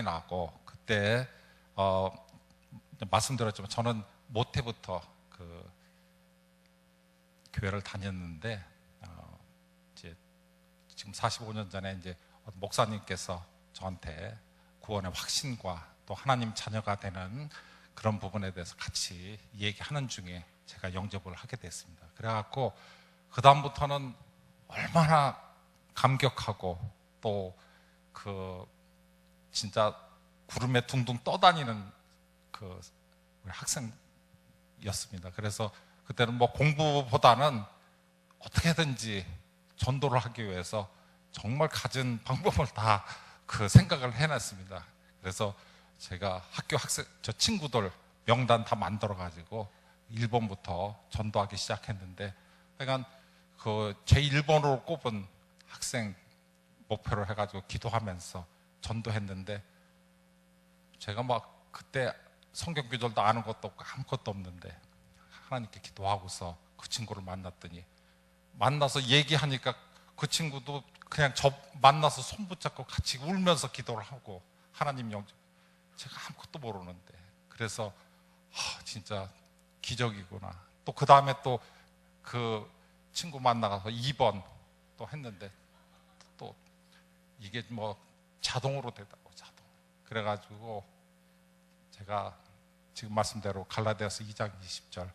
나고 그때 말씀드렸지만 저는 모태부터 그 교회를 다녔는데 이제 지금 45년 전에 이제 목사님께서 저한테 구원의 확신과 또 하나님 자녀가 되는 그런 부분에 대해서 같이 얘기하는 중에 제가 영접을 하게 됐습니다. 그래갖고 그 다음부터는 얼마나 감격하고 또 그 진짜 구름에 둥둥 떠다니는 그 학생이었습니다. 그래서 그때는 뭐 공부보다는 어떻게든지 전도를 하기 위해서 정말 갖은 방법을 다 그 생각을 해놨습니다. 그래서 제가 학교 저 친구들 명단 다 만들어가지고 일본부터 전도하기 시작했는데, 그러니까 그 제 1번으로 꼽은 학생 목표로 해가지고 기도하면서 전도했는데, 제가 막 그때 성경 구절도 아는 것도 없고 아무것도 없는데 하나님께 기도하고서 그 친구를 만났더니, 만나서 얘기하니까 그 친구도 그냥 저 만나서 손 붙잡고 같이 울면서 기도를 하고 하나님 영접. 제가 아무것도 모르는데, 그래서 진짜 기적이구나. 또 그 다음에 또 그 친구 만나가서 2번 또 했는데 또 이게 뭐 자동으로 되더라고, 자동. 그래가지고 제가 지금 말씀대로 갈라디아서 2장 20절,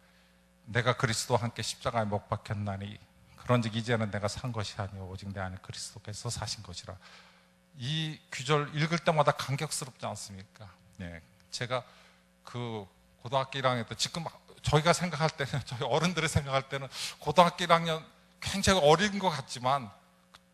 내가 그리스도와 함께 십자가에 못 박혔나니 그런즉 이제는 내가 산 것이 아니오 오직 내 안에 그리스도께서 사신 것이라. 이 구절 읽을 때마다 감격스럽지 않습니까? 네, 제가 그 고등학교 1학년 때, 지금 저희가 생각할 때는, 저희 어른들이 생각할 때는 고등학교 1학년 굉장히 어린 것 같지만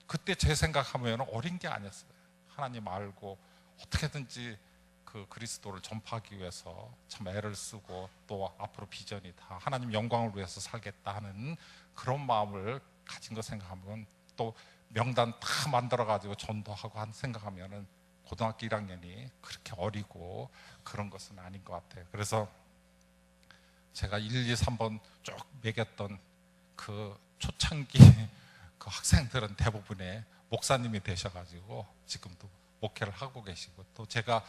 그때 제 생각하면 어린 게 아니었어요. 하나님 알고 어떻게든지 그 그리스도를 전파하기 위해서 참 애를 쓰고 또 앞으로 비전이 다 하나님 영광을 위해서 살겠다 하는 그런 마음을 가진 거 생각하면, 또 명단 다 만들어가지고 전도하고 한 생각하면은 고등학교 1학년이 그렇게 어리고 그런 것은 아닌 것 같아요. 그래서 제가 1, 2, 3번 쭉 매겼던 그 초창기 그 학생들은 대부분의 목사님이 되셔가지고 지금도 목회를 하고 계시고, 또 제가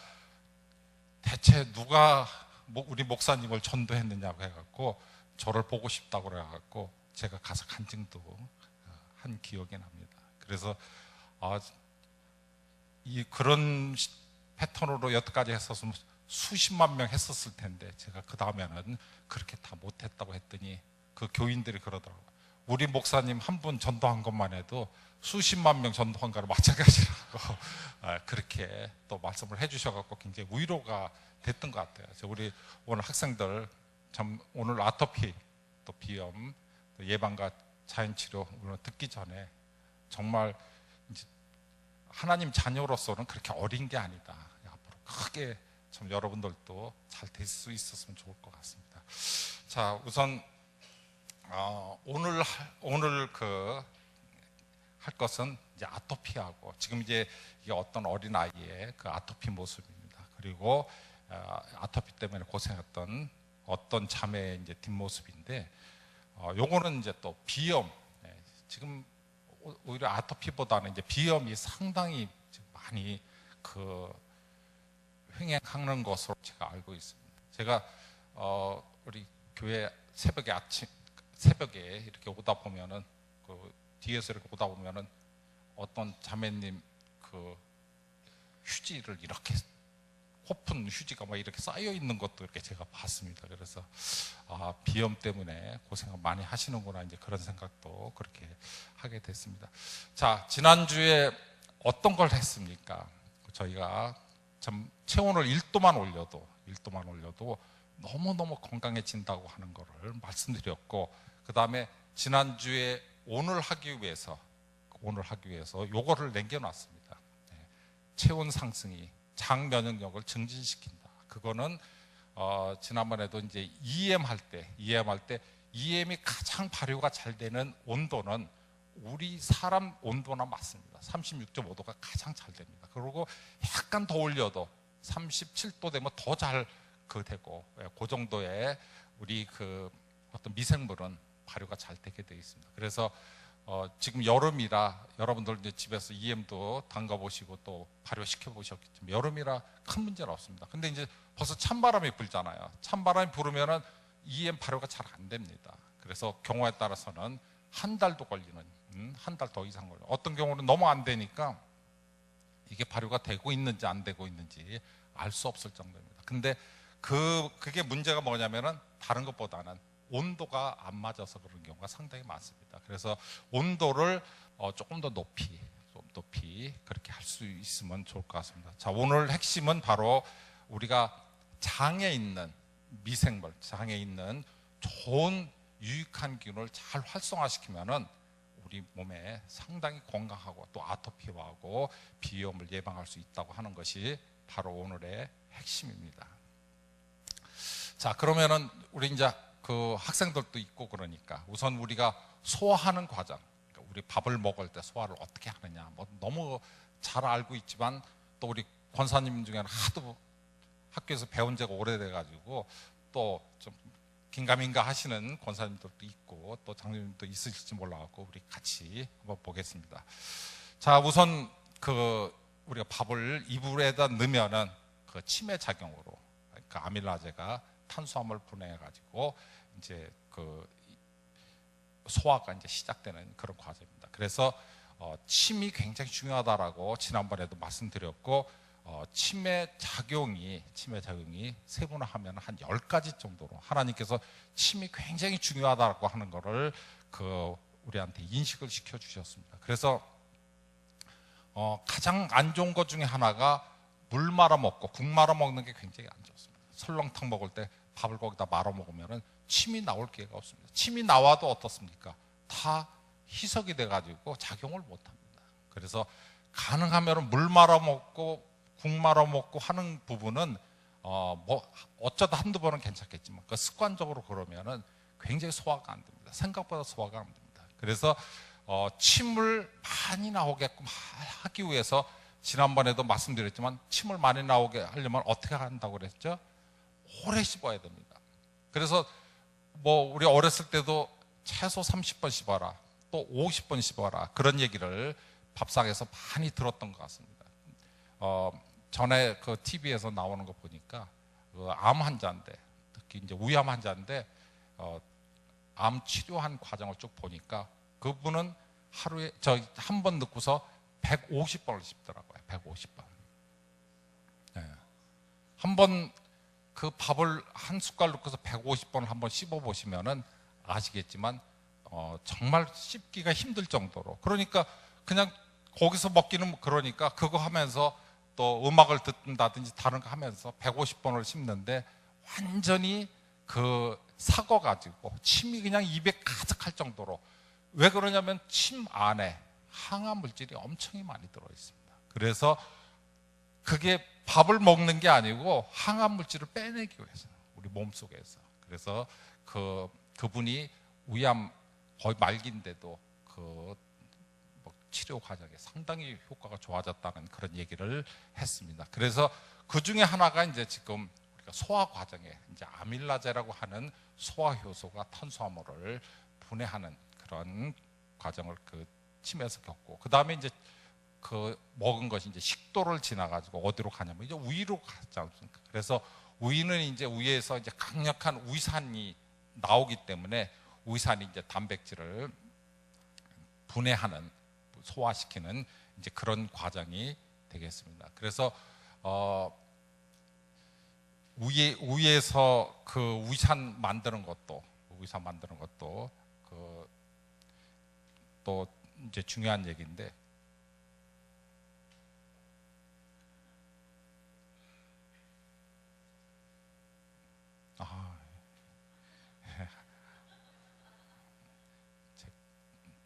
대체 누가 우리 목사님을 전도했느냐고 해갖고 저를 보고 싶다고 그래갖고 제가 가서 간증도 한 기억이 납니다. 그래서 그런 패턴으로 여태까지 했었으면 수십만 명 했었을 텐데, 제가 그 다음에는 그렇게 다 못했다고 했더니 그 교인들이 그러더라고요. 우리 목사님 한 분 전도한 것만 해도 수십만 명 전도한 거랑 마찬가지라고 그렇게 또 말씀을 해주셔갖고 굉장히 위로가 됐던 것 같아요. 우리 오늘 학생들 참 오늘 아토피 또 비염 또 예방과 자연치료 오늘 듣기 전에 정말 이제 하나님 자녀로서는 그렇게 어린 게 아니다. 앞으로 크게 참 여러분들도 잘 될 수 있었으면 좋을 것 같습니다. 자, 우선 오늘 할 것은 이제 아토피하고, 지금 이제 이게 어떤 어린 아이의 그 아토피 모습입니다. 그리고 아토피 때문에 고생했던 어떤 자매의 이제 뒷모습인데, 요거는 이제 또 비염. 지금 오히려 아토피보다는 이제 비염이 상당히 많이 그 횡행하는 것으로 제가 알고 있습니다. 제가 우리 교회 새벽에 이렇게 오다 보면은 그 뒤에서 이렇게 오다 보면은 어떤 자매님 그 휴지를 이렇게 호픈 휴지가 막 이렇게 쌓여 있는 것도 이렇게 제가 봤습니다. 그래서 비염 때문에 고생을 많이 하시는구나, 이제 그런 생각도 그렇게 하게 됐습니다. 자, 지난주에 어떤 걸 했습니까? 저희가 참 체온을 1도만 올려도 너무너무 건강해진다고 하는 거를 말씀드렸고, 그 다음에 지난주에 오늘 하기 위해서 요거를 남겨놨습니다. 체온 상승이 장 면역력을 증진시킨다. 그거는 지난번에도 이제 EM 할 때 EM이 가장 발효가 잘 되는 온도는 우리 사람 온도나 맞습니다. 36.5도가 가장 잘 됩니다. 그리고 약간 더 올려도 37도 되면 더 잘 되고, 그 정도의 우리 그 어떤 미생물은 발효가 잘 되게 되어 있습니다. 그래서 지금 여름이라 여러분들 이제 집에서 EM도 담가 보시고 또 발효시켜 보셨겠지만 여름이라 큰 문제는 없습니다. 근데 이제 벌써 찬바람이 불잖아요. 찬바람이 불으면은 EM 발효가 잘 안 됩니다. 그래서 경우에 따라서는 한 달도 걸리는, 한 달 더 이상 걸려. 어떤 경우는 너무 안 되니까 이게 발효가 되고 있는지 안 되고 있는지 알 수 없을 정도입니다. 근데 그게 문제가 뭐냐면은 다른 것보다는 온도가 안 맞아서 그런 경우가 상당히 많습니다. 그래서 온도를 조금 더 높이 그렇게 할 수 있으면 좋을 것 같습니다. 자, 오늘 핵심은 바로 우리가 장에 있는 미생물, 장에 있는 좋은 유익한 균을 잘 활성화시키면은 우리 몸에 상당히 건강하고 또 아토피하고 비염을 예방할 수 있다고 하는 것이 바로 오늘의 핵심입니다. 자, 그러면은 우리 이제 그 학생들도 있고 그러니까 우선 우리가 소화하는 과정, 그러니까 우리 밥을 먹을 때 소화를 어떻게 하느냐, 뭐 너무 잘 알고 있지만 또 우리 권사님 중에는 하도 학교에서 배운 지가 오래돼 가지고 또 좀 긴가민가 하시는 권사님들도 있고 또 장로님도 있으실지 몰라갖고 우리 같이 한번 보겠습니다. 자, 우선 그 우리가 밥을 이불에다 넣으면은 그 치매 작용으로 그 아밀라제가 탄수화물 분해해 가지고 이제 그 소화가 이제 시작되는 그런 과정입니다. 그래서 침이 굉장히 중요하다라고 지난번에도 말씀드렸고 치매 작용이 세분화하면 한 10가지 정도로 하나님께서 침이 굉장히 중요하다고 하는 거를 우리한테 인식을 시켜 주셨습니다. 그래서 가장 안 좋은 것 중에 하나가 물 말아 먹고 국 말아 먹는 게 굉장히 안 좋습니다. 설렁탕 먹을 때 밥을 거기다 말아 먹으면은 침이 나올 기회가 없습니다. 침이 나와도 어떻습니까? 다 희석이 돼가지고 작용을 못합니다. 그래서 가능하면 물 말아 먹고 국 말아 먹고 하는 부분은 뭐 어쩌다 한두 번은 괜찮겠지만 그 습관적으로 그러면은 굉장히 소화가 안 됩니다. 생각보다 소화가 안 됩니다. 그래서 침을 많이 나오게끔 하기 위해서 지난번에도 말씀드렸지만 침을 많이 나오게 하려면 어떻게 한다고 그랬죠? 오래 씹어야 됩니다. 그래서 뭐 우리 어렸을 때도 최소 30번 씹어라, 또 50번 씹어라 그런 얘기를 밥상에서 많이 들었던 것 같습니다. 전에 그 TV에서 나오는 거 보니까 그 암 환자인데 특히 이제 위암 환자인데 암 치료한 과정을 쭉 보니까 그분은 하루에 한 번 넣고서 150번을 씹더라고요. 150번. 네. 한번 그 밥을 한 숟갈 넣고서 150번을 한번 씹어 보시면은 아시겠지만 정말 씹기가 힘들 정도로, 그러니까 그냥 거기서 먹기는 그러니까 그거 하면서 또 음악을 듣는다든지 다른 거 하면서 150번을 씹는데 완전히 그 삭어가지고 침이 그냥 입에 가득할 정도로. 왜 그러냐면 침 안에 항암 물질이 엄청 많이 들어 있습니다. 그래서 그게 밥을 먹는 게 아니고 항암 물질을 빼내기 위해서 우리 몸속에서. 그래서 그분이 위암 거의 말기인데도 치료 과정에 상당히 효과가 좋아졌다는 그런 얘기를 했습니다. 그래서 그 중에 하나가 이제 지금 우리가 소화 과정에 이제 아밀라제라고 하는 소화 효소가 탄수화물을 분해하는 그런 과정을 침에서 겪고, 그 다음에 이제 먹은 것이 이제 식도를 지나가지고 어디로 가냐면 이제 위로 가지 않습니까? 그래서 위는 이제 위에서 이제 강력한 위산이 나오기 때문에 위산이 이제 단백질을 분해하는, 소화시키는 이제 그런 과정이 되겠습니다. 그래서 위에서 그 위산 만드는 것도 또 이제 중요한 얘기인데,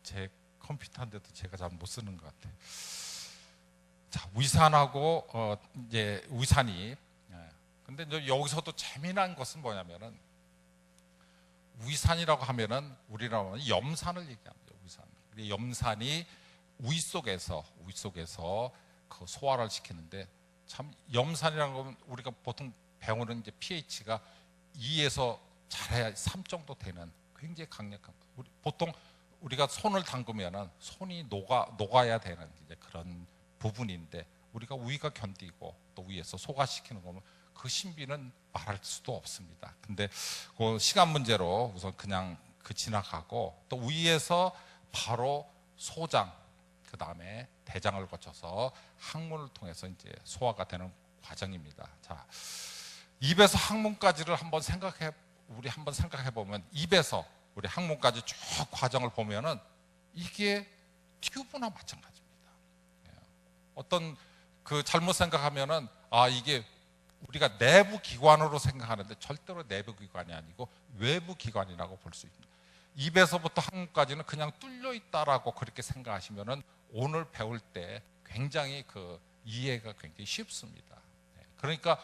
제 컴퓨터인데도 제가 잘 못 쓰는 것 같아요. 자, 위산하고 이제 위산이, 근데 이제 여기서도 재미난 것은 뭐냐면은 위산이라고 하면은 우리나라는 염산을 얘기합니다. 위산. 염산이 위 속에서 그 소화를 시키는데, 참 염산이라는 건 우리가 보통 배우는 이제 pH가 2에서 잘해야 3 정도 되는 굉장히 강력한, 우리 보통 우리가 손을 담그면은 손이 녹아야 되는 이제 그런 부분인데, 우리가 위가 견디고 또 위에서 소화시키는 거면 그 신비는 말할 수도 없습니다. 근데 그 시간 문제로 우선 그냥 지나가고, 또 위에서 바로 소장, 그 다음에 대장을 거쳐서 항문을 통해서 이제 소화가 되는 과정입니다. 자, 입에서 항문까지를 한번 생각해 보면, 입에서 우리 항문까지 쭉 과정을 보면은 이게 튜브나 마찬가지입니다. 어떤 잘못 생각하면은 이게 우리가 내부 기관으로 생각하는데 절대로 내부 기관이 아니고 외부 기관이라고 볼 수 있습니다. 입에서부터 항문까지는 그냥 뚫려 있다라고 그렇게 생각하시면은 오늘 배울 때 굉장히 이해가 굉장히 쉽습니다. 그러니까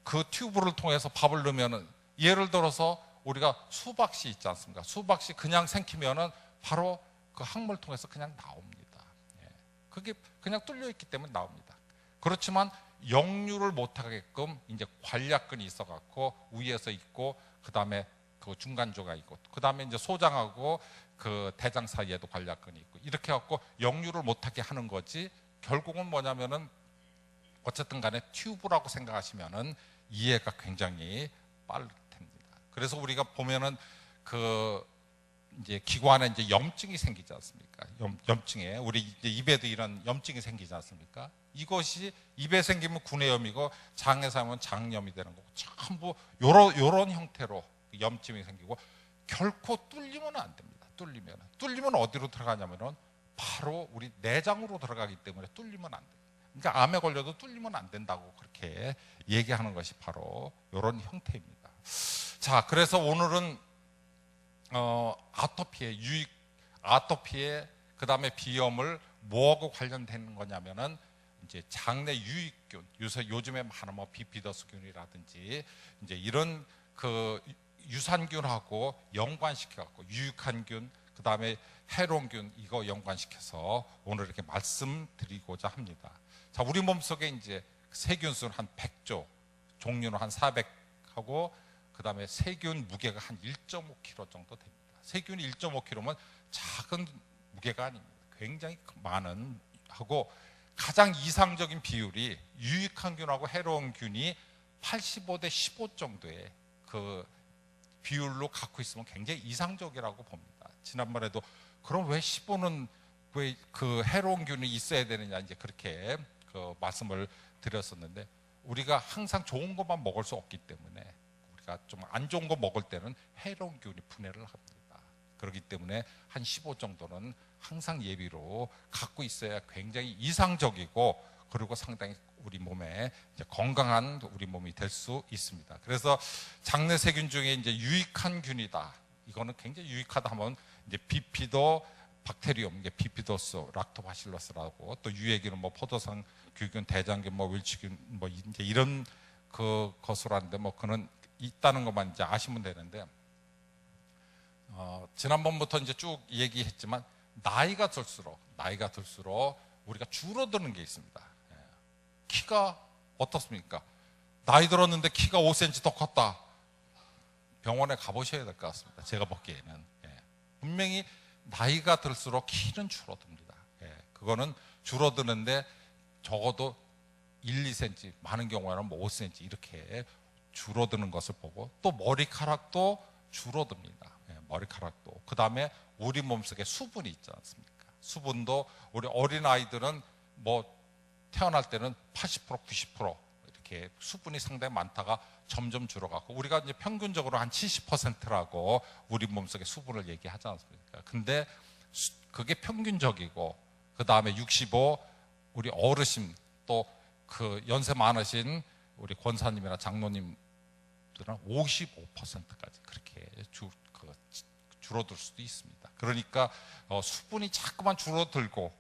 그 튜브를 통해서 밥을 넣으면은, 예를 들어서 우리가 수박씨 있지 않습니까? 수박씨 그냥 생기면은 바로 그 항문을 통해서 그냥 나옵니다. 그게 그냥 뚫려 있기 때문에 나옵니다. 그렇지만 역류를 못하게끔 이제 관략근이 있어갖고 위에서 있고, 그 다음에 그 중간조가 있고, 그 다음에 이제 소장하고 그 대장 사이에도 관략근이 있고, 이렇게 해갖고 역류를 못하게 하는 거지, 결국은 뭐냐면은 어쨌든 간에 튜브라고 생각하시면은 이해가 굉장히 빠를 텐니다. 그래서 우리가 보면은 이제 기관에 이제 염증이 생기지 않습니까? 염증에 우리 이제 입에도 이런 염증이 생기지 않습니까? 이것이 입에 생기면 구내염이고 장에서 하면 장염이 되는 거고, 전부 요런 형태로 염증이 생기고, 결코 뚫리면 안 됩니다. 뚫리면 어디로 들어가냐면은 바로 우리 내장으로 들어가기 때문에 뚫리면 안 돼요. 그러니까 암에 걸려도 뚫리면 안 된다고 그렇게 얘기하는 것이 바로 이런 형태입니다. 자, 그래서 오늘은 아토피의 그 다음에 비염을 뭐하고 관련된 거냐면은 이제 장내 유익균, 요즘에 많은 비피더스균이라든지 이제 이런 유산균하고 연관시켜갖고 유익한 균, 그 다음에 해로운균, 이거 연관시켜서 오늘 이렇게 말씀드리고자 합니다. 자, 우리 몸속에 이제 세균수는 한 100조, 종류는 한 400하고, 그 다음에 세균 무게가 한 1.5kg 정도 됩니다. 세균이 1.5kg면 작은 무게가 아닙니다. 굉장히 많은 하고, 가장 이상적인 비율이 유익한 균하고 해로운 균이 85대 15 정도의 그 비율로 갖고 있으면 굉장히 이상적이라고 봅니다. 지난번에도 그럼 왜 15는 왜 그 해로운 균이 있어야 되느냐, 이제 그렇게 말씀을 드렸었는데, 우리가 항상 좋은 것만 먹을 수 없기 때문에 우리가 좀 안 좋은 거 먹을 때는 해로운 균이 분해를 합니다. 그렇기 때문에 한 15 정도는 항상 예비로 갖고 있어야 굉장히 이상적이고, 그리고 상당히 우리 몸에 이제 건강한 우리 몸이 될 수 있습니다. 그래서 장내 세균 중에 이제 유익한 균이다, 이거는 굉장히 유익하다 하면 이제 비피도 박테리움, 이게 비피도스, 락토바실러스라고, 또 유해균은 포도상 규균, 대장균, 윌치균, 이제 이런 것으로 하는데, 그는 있다는 것만 이제 아시면 되는데, 지난번부터 이제 쭉 얘기했지만 나이가 들수록 우리가 줄어드는 게 있습니다. 키가 어떻습니까? 나이 들었는데 키가 5cm 더 컸다. 병원에 가보셔야 될 것 같습니다. 제가 보기에는. 분명히 나이가 들수록 키는 줄어듭니다. 그거는 줄어드는데 적어도 1, 2cm, 많은 경우에는 5cm 이렇게 줄어드는 것을 보고, 또 머리카락도 줄어듭니다. 머리카락도. 그 다음에 우리 몸속에 수분이 있지 않습니까? 수분도 우리 어린아이들은 태어날 때는 80%, 90% 이렇게 수분이 상당히 많다가 점점 줄어가고, 우리가 이제 평균적으로 한 70%라고 우리 몸속에 수분을 얘기하지 않습니까? 근데 그게 평균적이고, 그 다음에 65, 우리 어르신, 또 연세 많으신 우리 권사님이나 장로님들은 55%까지 그렇게 줄어들 수도 있습니다. 그러니까 수분이 자꾸만 줄어들고,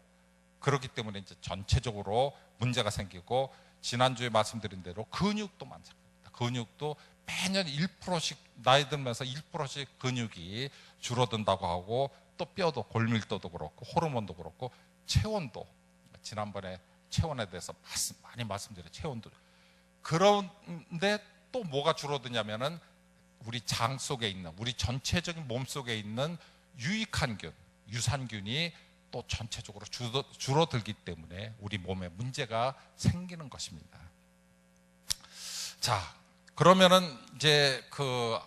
그렇기 때문에 이제 전체적으로 문제가 생기고, 지난주에 말씀드린 대로 근육도 마찬가지입니다. 근육도 매년 1%씩 나이 들면서 1%씩 근육이 줄어든다고 하고, 또 뼈도, 골밀도도 그렇고, 호르몬도 그렇고, 체온도, 지난번에 체온에 대해서 많이 말씀드려요. 체온도. 그런데 또 뭐가 줄어드냐면은 우리 장 속에 있는, 우리 전체적인 몸 속에 있는 유익한 균, 유산균이 또 전체적으로 줄어들기 때문에 우리 몸에 문제가 생기는 것입니다. 자, 그러면은 이제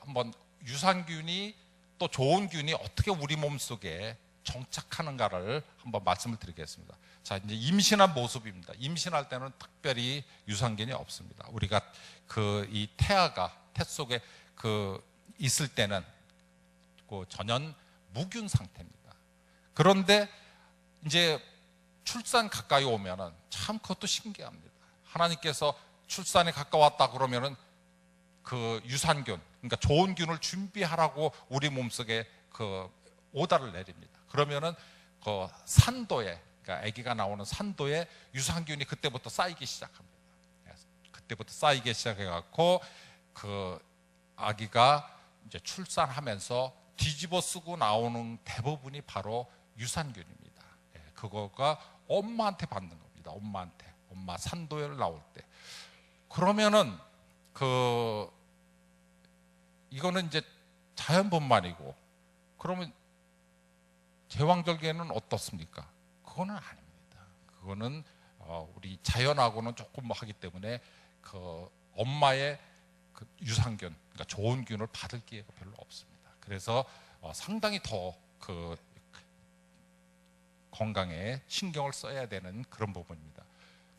한번 유산균이 또 좋은 균이 어떻게 우리 몸 속에 정착하는가를 한번 말씀을 드리겠습니다. 자, 이제 임신한 모습입니다. 임신할 때는 특별히 유산균이 없습니다. 우리가 이 태아가 태 속에 있을 때는 전혀 무균 상태입니다. 그런데 이제 출산 가까이 오면은 참 그것도 신기합니다. 하나님께서 출산에 가까웠다 그러면은 유산균, 그러니까 좋은 균을 준비하라고 우리 몸속에 오다를 내립니다. 그러면은 산도에, 그러니까 아기가 나오는 산도에 유산균이 그때부터 쌓이기 시작합니다. 그때부터 쌓이기 시작해갖고 아기가 이제 출산하면서 뒤집어 쓰고 나오는 대부분이 바로 유산균입니다. 그거가 엄마한테 받는 겁니다. 엄마 산도에 나올 때. 그러면은 이거는 이제 자연분만이고, 그러면 제왕절개는 어떻습니까? 그거는 아닙니다. 그거는 우리 자연하고는 조금 하기 때문에 엄마의 유산균, 그러니까 좋은 균을 받을 기회가 별로 없습니다. 그래서 상당히 더 건강에 신경을 써야 되는 그런 부분입니다.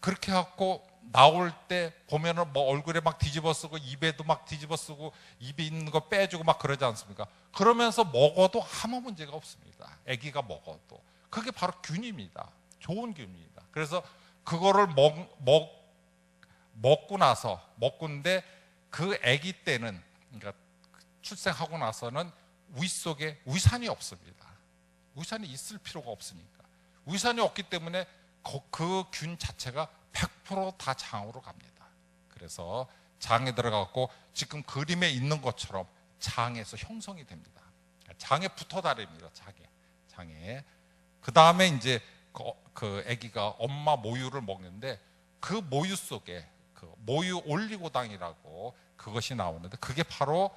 그렇게 갖고 나올 때 보면은 뭐 얼굴에 막 뒤집어 쓰고 입에도 막 뒤집어 쓰고 입에 있는 거 빼주고 막 그러지 않습니까? 그러면서 먹어도 아무 문제가 없습니다. 아기가 먹어도. 그게 바로 균입니다. 좋은 균입니다. 그래서 그거를 먹고인데 그 아기 때는, 그러니까 출생하고 나서는 위 속에 위산이 없습니다. 위산이 있을 필요가 없으니까. 위산이 없기 때문에 그 균 자체가 100% 다 장으로 갑니다. 그래서 장에 들어가고 지금 그림에 있는 것처럼 장에서 형성이 됩니다. 장에 붙어 다닙니다. 장에. 그 다음에 이제 그 아기가 엄마 모유를 먹는데 그 모유 속에 모유 올리고당이라고 그것이 나오는데, 그게 바로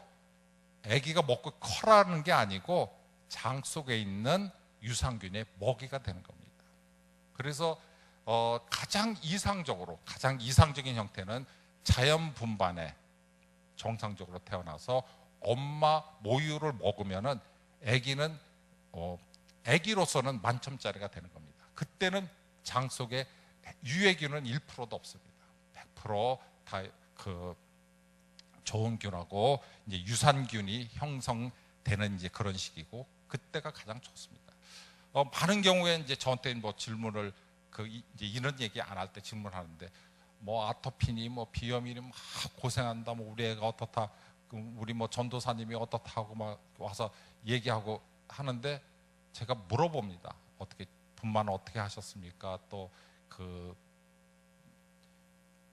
아기가 먹고 커라는 게 아니고 장 속에 있는 유산균의 먹이가 되는 겁니다. 그래서 가장 이상적인 형태는 자연 분반에 정상적으로 태어나서 엄마 모유를 먹으면은 아기는 아기로서는 만점짜리가 되는 겁니다. 그때는 장 속에 유해균은 1%도 없습니다. 100% 다 좋은 균하고 이제 유산균이 형성되는 이제 그런 시기고, 그때가 가장 좋습니다. 많은 경우에 이제 저한테 뭐 질문을 이제 이런 얘기 안 할 때 질문하는데, 뭐 아토피니 뭐 비염이니 막 고생한다, 뭐 우리 애가 어떻다, 우리 뭐 전도사님이 어떻다 하고 막 와서 얘기하고 하는데, 제가 물어봅니다. 어떻게 분만을 어떻게 하셨습니까? 또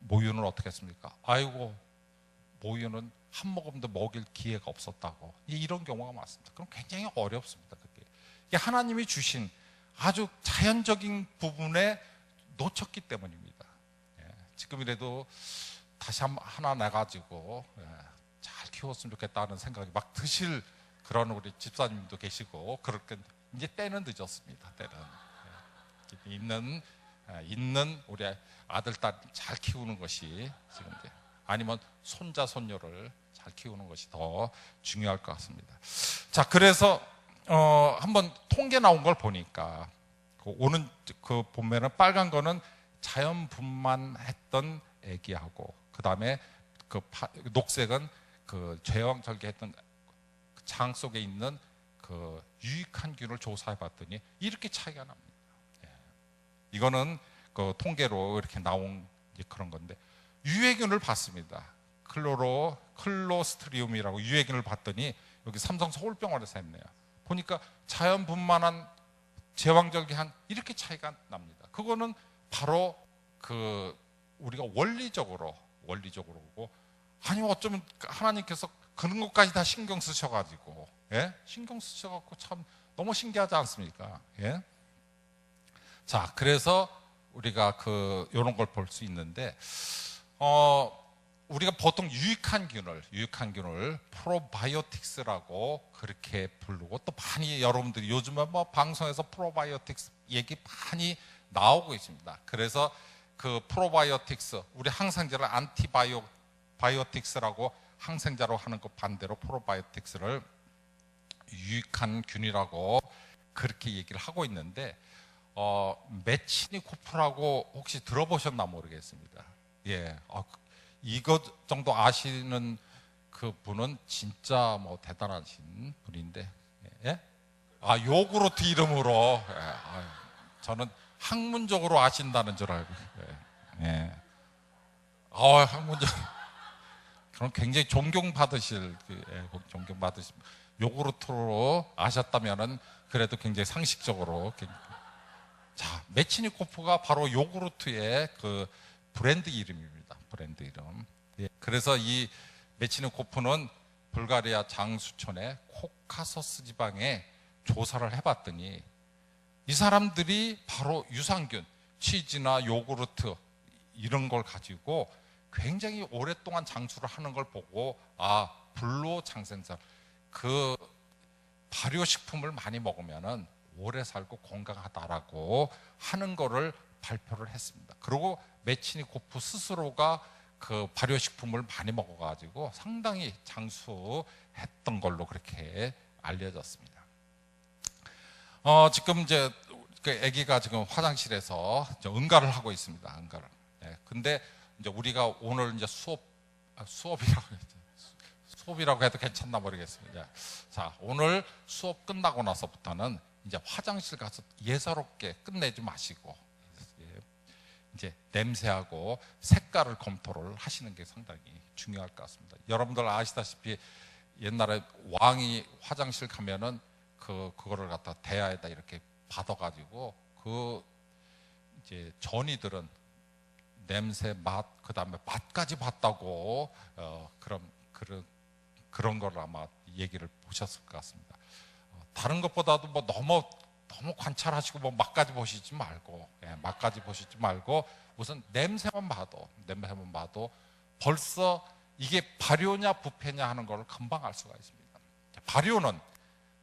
모유는 어떻게 했습니까? 아이고, 모유는 한 모금도 먹일 기회가 없었다고. 이런 경우가 많습니다. 그럼 굉장히 어렵습니다. 이게 하나님이 주신 아주 자연적인 부분에 놓쳤기 때문입니다. 지금이라도 다시 하나 내가지고 잘 키웠으면 좋겠다는 생각이 막 드실 그런 우리 집사님도 계시고, 그렇게 이제 때는 늦었습니다. 때는 있는 우리 아들, 딸 잘 키우는 것이 지금 이제, 아니면 손자, 손녀를 잘 키우는 것이 더 중요할 것 같습니다. 자, 그래서 한번 통계 나온 걸 보니까 오는 보면은 빨간 거는 자연 분만했던 아기하고, 그 다음에 녹색은 제왕절개했던 장 속에 있는 유익한 균을 조사해 봤더니 이렇게 차이가 납니다. 이거는 통계로 이렇게 나온 그런 건데, 유해균을 봤습니다. 클로스트리움이라고 유해균을 봤더니 여기 삼성 서울병원에서 했네요. 보니까 자연 분만한 제왕절개한 이렇게 차이가 납니다. 그거는 바로 우리가 원리적으로 보고, 아니 어쩌면 하나님께서 그런 것까지 다 신경 쓰셔가지고, 신경 쓰셔갖고 참 너무 신기하지 않습니까? 자, 그래서 우리가 이런 걸 볼 수 있는데, 우리가 보통 유익한 균을 프로바이오틱스라고 그렇게 부르고, 또 많이 여러분들이 요즘에 뭐 방송에서 프로바이오틱스 얘기 많이 나오고 있습니다. 그래서 그 프로바이오틱스, 우리 항생제를 안티바이오틱스라고 항생제로 하는 것 반대로 프로바이오틱스를 유익한 균이라고 그렇게 얘기를 하고 있는데, 메치니코프라고 혹시 들어보셨나 모르겠습니다. 예, 이것 정도 아시는 그 분은 진짜 뭐 대단하신 분인데, 예? 요구르트 이름으로, 예, 저는 학문적으로 아신다는 줄 알고, 예. 학문적, 그럼 굉장히 존경받으실, 존경받으실, 요구르트로 아셨다면은 그래도 굉장히 상식적으로. 자, 메치니코프가 바로 요구르트의 그 브랜드 이름입니다. 브랜드 이름. 예, 그래서 이 메치니코프는 불가리아 장수촌의 코카소스 지방에 조사를 해봤더니 이 사람들이 바로 유산균, 치즈나 요구르트 이런 걸 가지고 굉장히 오랫동안 장수를 하는 걸 보고, 불로장생살, 그 발효식품을 많이 먹으면은 오래 살고 건강하다라고 하는 거를 발표를 했습니다. 그리고 메치니코프 스스로가 그 발효식품을 많이 먹어가지고 상당히 장수했던 걸로 그렇게 알려졌습니다. 지금 이제 그 아기가 지금 화장실에서 이제 응가를 하고 있습니다. 응가를. 네, 근데 이제 우리가 오늘 이제 수업이라고 해도 괜찮나 모르겠습니다. 자, 오늘 수업 끝나고 나서부터는 이제 화장실 가서 예사롭게 끝내지 마시고, 이제 냄새하고 색깔을 검토를 하시는 게 상당히 중요할 것 같습니다. 여러분들 아시다시피 옛날에 왕이 화장실 가면은 그거를 갖다 대야에다 이렇게 받아가지고 이제 전이들은 냄새, 맛, 그 다음에 맛까지 봤다고 그런 걸 아마 얘기를 보셨을 것 같습니다. 다른 것보다도 뭐 너무 관찰하시고 뭐 맛까지 보시지 말고, 맛까지 보시지 말고 우선 냄새만 봐도 벌써 이게 발효냐 부패냐 하는 걸 금방 알 수가 있습니다.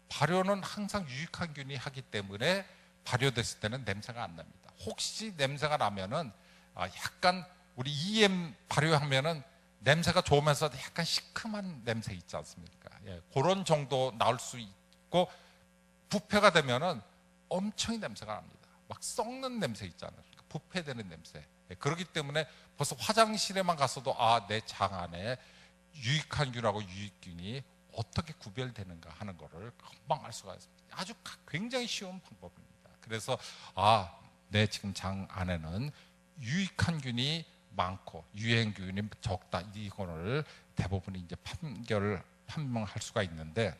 발효는 항상 유익한 균이 하기 때문에 발효됐을 때는 냄새가 안 납니다. 혹시 냄새가 나면은 약간 우리 EM 발효하면은 냄새가 좋으면서 약간 시큼한 냄새 있지 않습니까? 그런 정도 나올 수 있고, 부패가 되면은 엄청 냄새가 납니다. 막 썩는 냄새 있잖아요. 부패되는 냄새. 그렇기 때문에 벌써 화장실에만 갔어도 내 장 안에 유익한 균하고 유익균이 어떻게 구별되는가 하는 거를 금방 알 수가 있습니다. 아주 굉장히 쉬운 방법입니다. 그래서 내 지금 장 안에는 유익한 균이 많고 유해균이 적다, 이거를 대부분 이제 판명할 수가 있는데,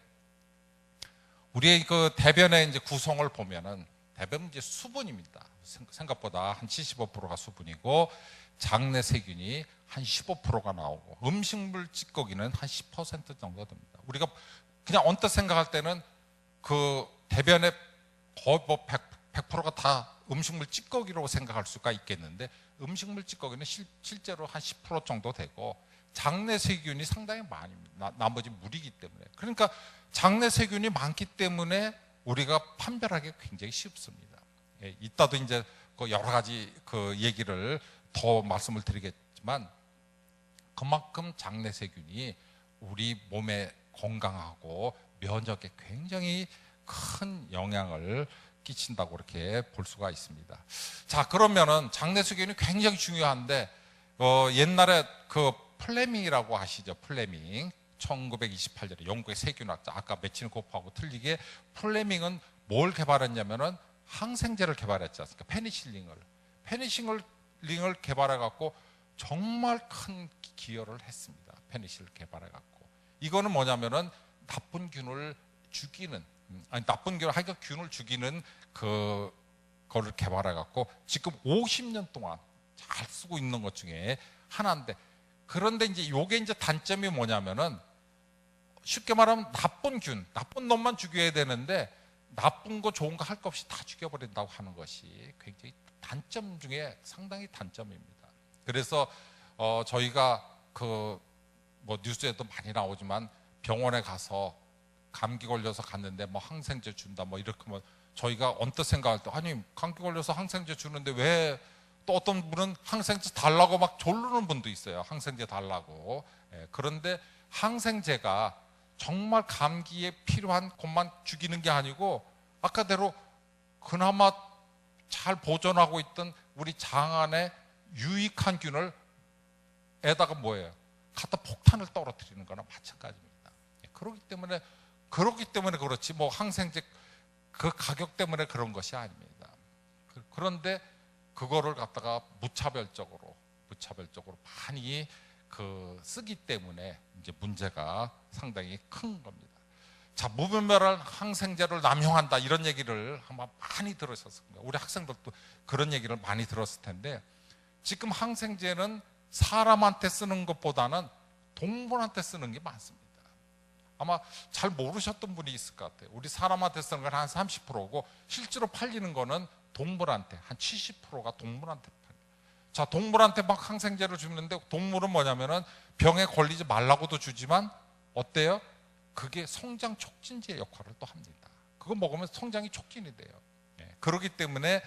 우리의 그 대변의 이제 구성을 보면은 대부분 이제 수분입니다. 생각보다 한 75%가 수분이고, 장내 세균이 한 15%가 나오고, 음식물 찌꺼기는 한 10% 정도 됩니다. 우리가 그냥 언뜻 생각할 때는 그 대변의 거의 뭐 100%가 다 음식물 찌꺼기로 생각할 수가 있겠는데, 음식물 찌꺼기는 실제로 한 10% 정도 되고, 장내 세균이 상당히 많이, 나머지 물이기 때문에, 그러니까 장내 세균이 많기 때문에 우리가 판별하기 굉장히 쉽습니다. 이따도 이제 그 여러 가지 그 얘기를 더 말씀을 드리겠지만, 그만큼 장내 세균이 우리 몸에 건강하고 면역에 굉장히 큰 영향을 끼친다고 그렇게 볼 수가 있습니다. 자, 그러면은 장내 세균이 굉장히 중요한데, 옛날에 그 플레밍이라고 아시죠? 플레밍. 1928년에 영국의 세균학자, 아까 메치니코프하고 틀리게 플레밍은 뭘 개발했냐면은 항생제를 개발했지 않습니까? 페니실린을 개발해갖고 정말 큰 기여를 했습니다. 페니실을 개발해갖고. 이거는 뭐냐면은 나쁜 균을 죽이는, 하여간 균을 죽이는 그거를 개발해갖고 지금 50년 동안 잘 쓰고 있는 것 중에 하나인데, 그런데 이제 요게 이제 단점이 뭐냐면은, 쉽게 말하면 나쁜 놈만 죽여야 되는데 나쁜 거 좋은 거 할 것 없이 다 죽여버린다고 하는 것이 굉장히 단점 중에 상당히 단점입니다. 그래서 저희가 그 뭐 뉴스에도 많이 나오지만 병원에 가서 감기 걸려서 갔는데 뭐 항생제 준다 뭐 이렇게 뭐 저희가 언뜻 생각할 때 아니 감기 걸려서 항생제 주는데 왜 또 어떤 분은 항생제 달라고 막 조르는 분도 있어요. 항생제 달라고. 예, 그런데 항생제가 정말 감기에 필요한 것만 죽이는 게 아니고 아까대로 그나마 잘 보존하고 있던 우리 장 안에 유익한 균을 에다가 뭐예요? 갖다 폭탄을 떨어뜨리는 거나 마찬가지입니다. 그렇기 때문에 그렇지 뭐 항생제 그 가격 때문에 그런 것이 아닙니다. 그런데 그거를 갖다가 무차별적으로 많이 쓰기 때문에 이제 문제가 상당히 큰 겁니다. 자, 무분별한 항생제를 남용한다 이런 얘기를 아마 많이 들으셨을 겁니다. 우리 학생들도 그런 얘기를 많이 들었을 텐데 지금 항생제는 사람한테 쓰는 것보다는 동물한테 쓰는 게 많습니다. 아마 잘 모르셨던 분이 있을 것 같아요. 우리 사람한테 쓰는 건 한 30%고 실제로 팔리는 거는 동물한테 한 70%가 동물한테 팔려요. 자, 동물한테 막 항생제를 주는데 동물은 뭐냐면은 병에 걸리지 말라고도 주지만 어때요? 그게 성장 촉진제 역할을 또 합니다. 그거 먹으면 성장이 촉진이 돼요. 예, 그렇기 때문에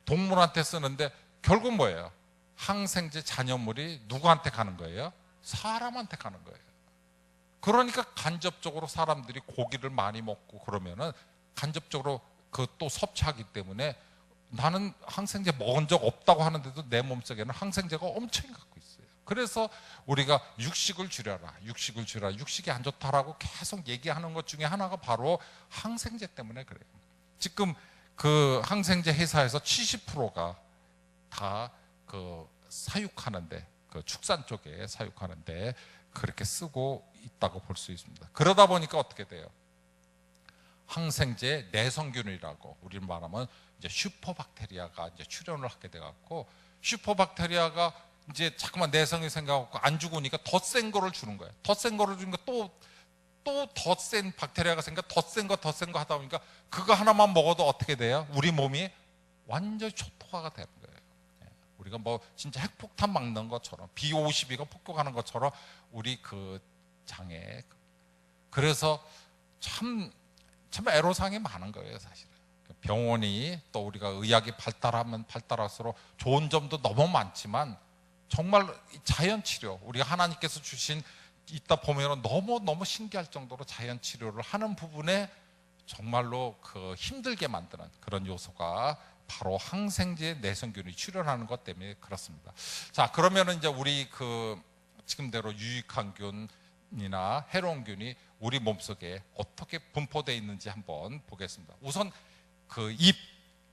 동물한테 쓰는데 결국 뭐예요? 항생제 잔여물이 누구한테 가는 거예요? 사람한테 가는 거예요. 그러니까 간접적으로 사람들이 고기를 많이 먹고 그러면은 간접적으로 그 또 섭취하기 때문에 나는 항생제 먹은 적 없다고 하는데도 내 몸속에는 항생제가 엄청 갖고 있어요. 그래서 우리가 육식을 줄여라, 육식이 안 좋다라고 계속 얘기하는 것 중에 하나가 바로 항생제 때문에 그래요. 지금 그 항생제 회사에서 70%가 다 그 사육하는데 그 축산 쪽에 사육하는데 그렇게 쓰고 있다고 볼 수 있습니다. 그러다 보니까 어떻게 돼요? 항생제 내성균이라고 우리 말하면 이제 슈퍼박테리아가 이제 출현을 하게 돼 갖고 슈퍼박테리아가 이제 자꾸만 내성이 생겨갖고 안 죽으니까 더 센 거를 주는 거예요. 더 센 거를 주니까 또 더 센 박테리아가 생겨 더 센 거 하다 보니까 그거 하나만 먹어도 어떻게 돼요? 우리 몸이 완전히 초토화가 되는 거예요. 우리가 뭐 진짜 핵폭탄 막는 것처럼 B-52가 폭격하는 것처럼 우리 그 장에 그래서 참 애로사항이 많은 거예요, 사실은. 병원이 또 우리가 의학이 발달하면 발달할수록 좋은 점도 너무 많지만 정말 자연치료 우리가 하나님께서 주신 있다 보면 너무 신기할 정도로 자연치료를 하는 부분에 정말로 그 힘들게 만드는 그런 요소가 바로 항생제 내성균이 출현하는 것 때문에 그렇습니다. 자, 그러면은 이제 우리 그 지금대로 유익한 균이나 해로운 균이 우리 몸속에 어떻게 분포되어 있는지 한번 보겠습니다. 우선 그 입,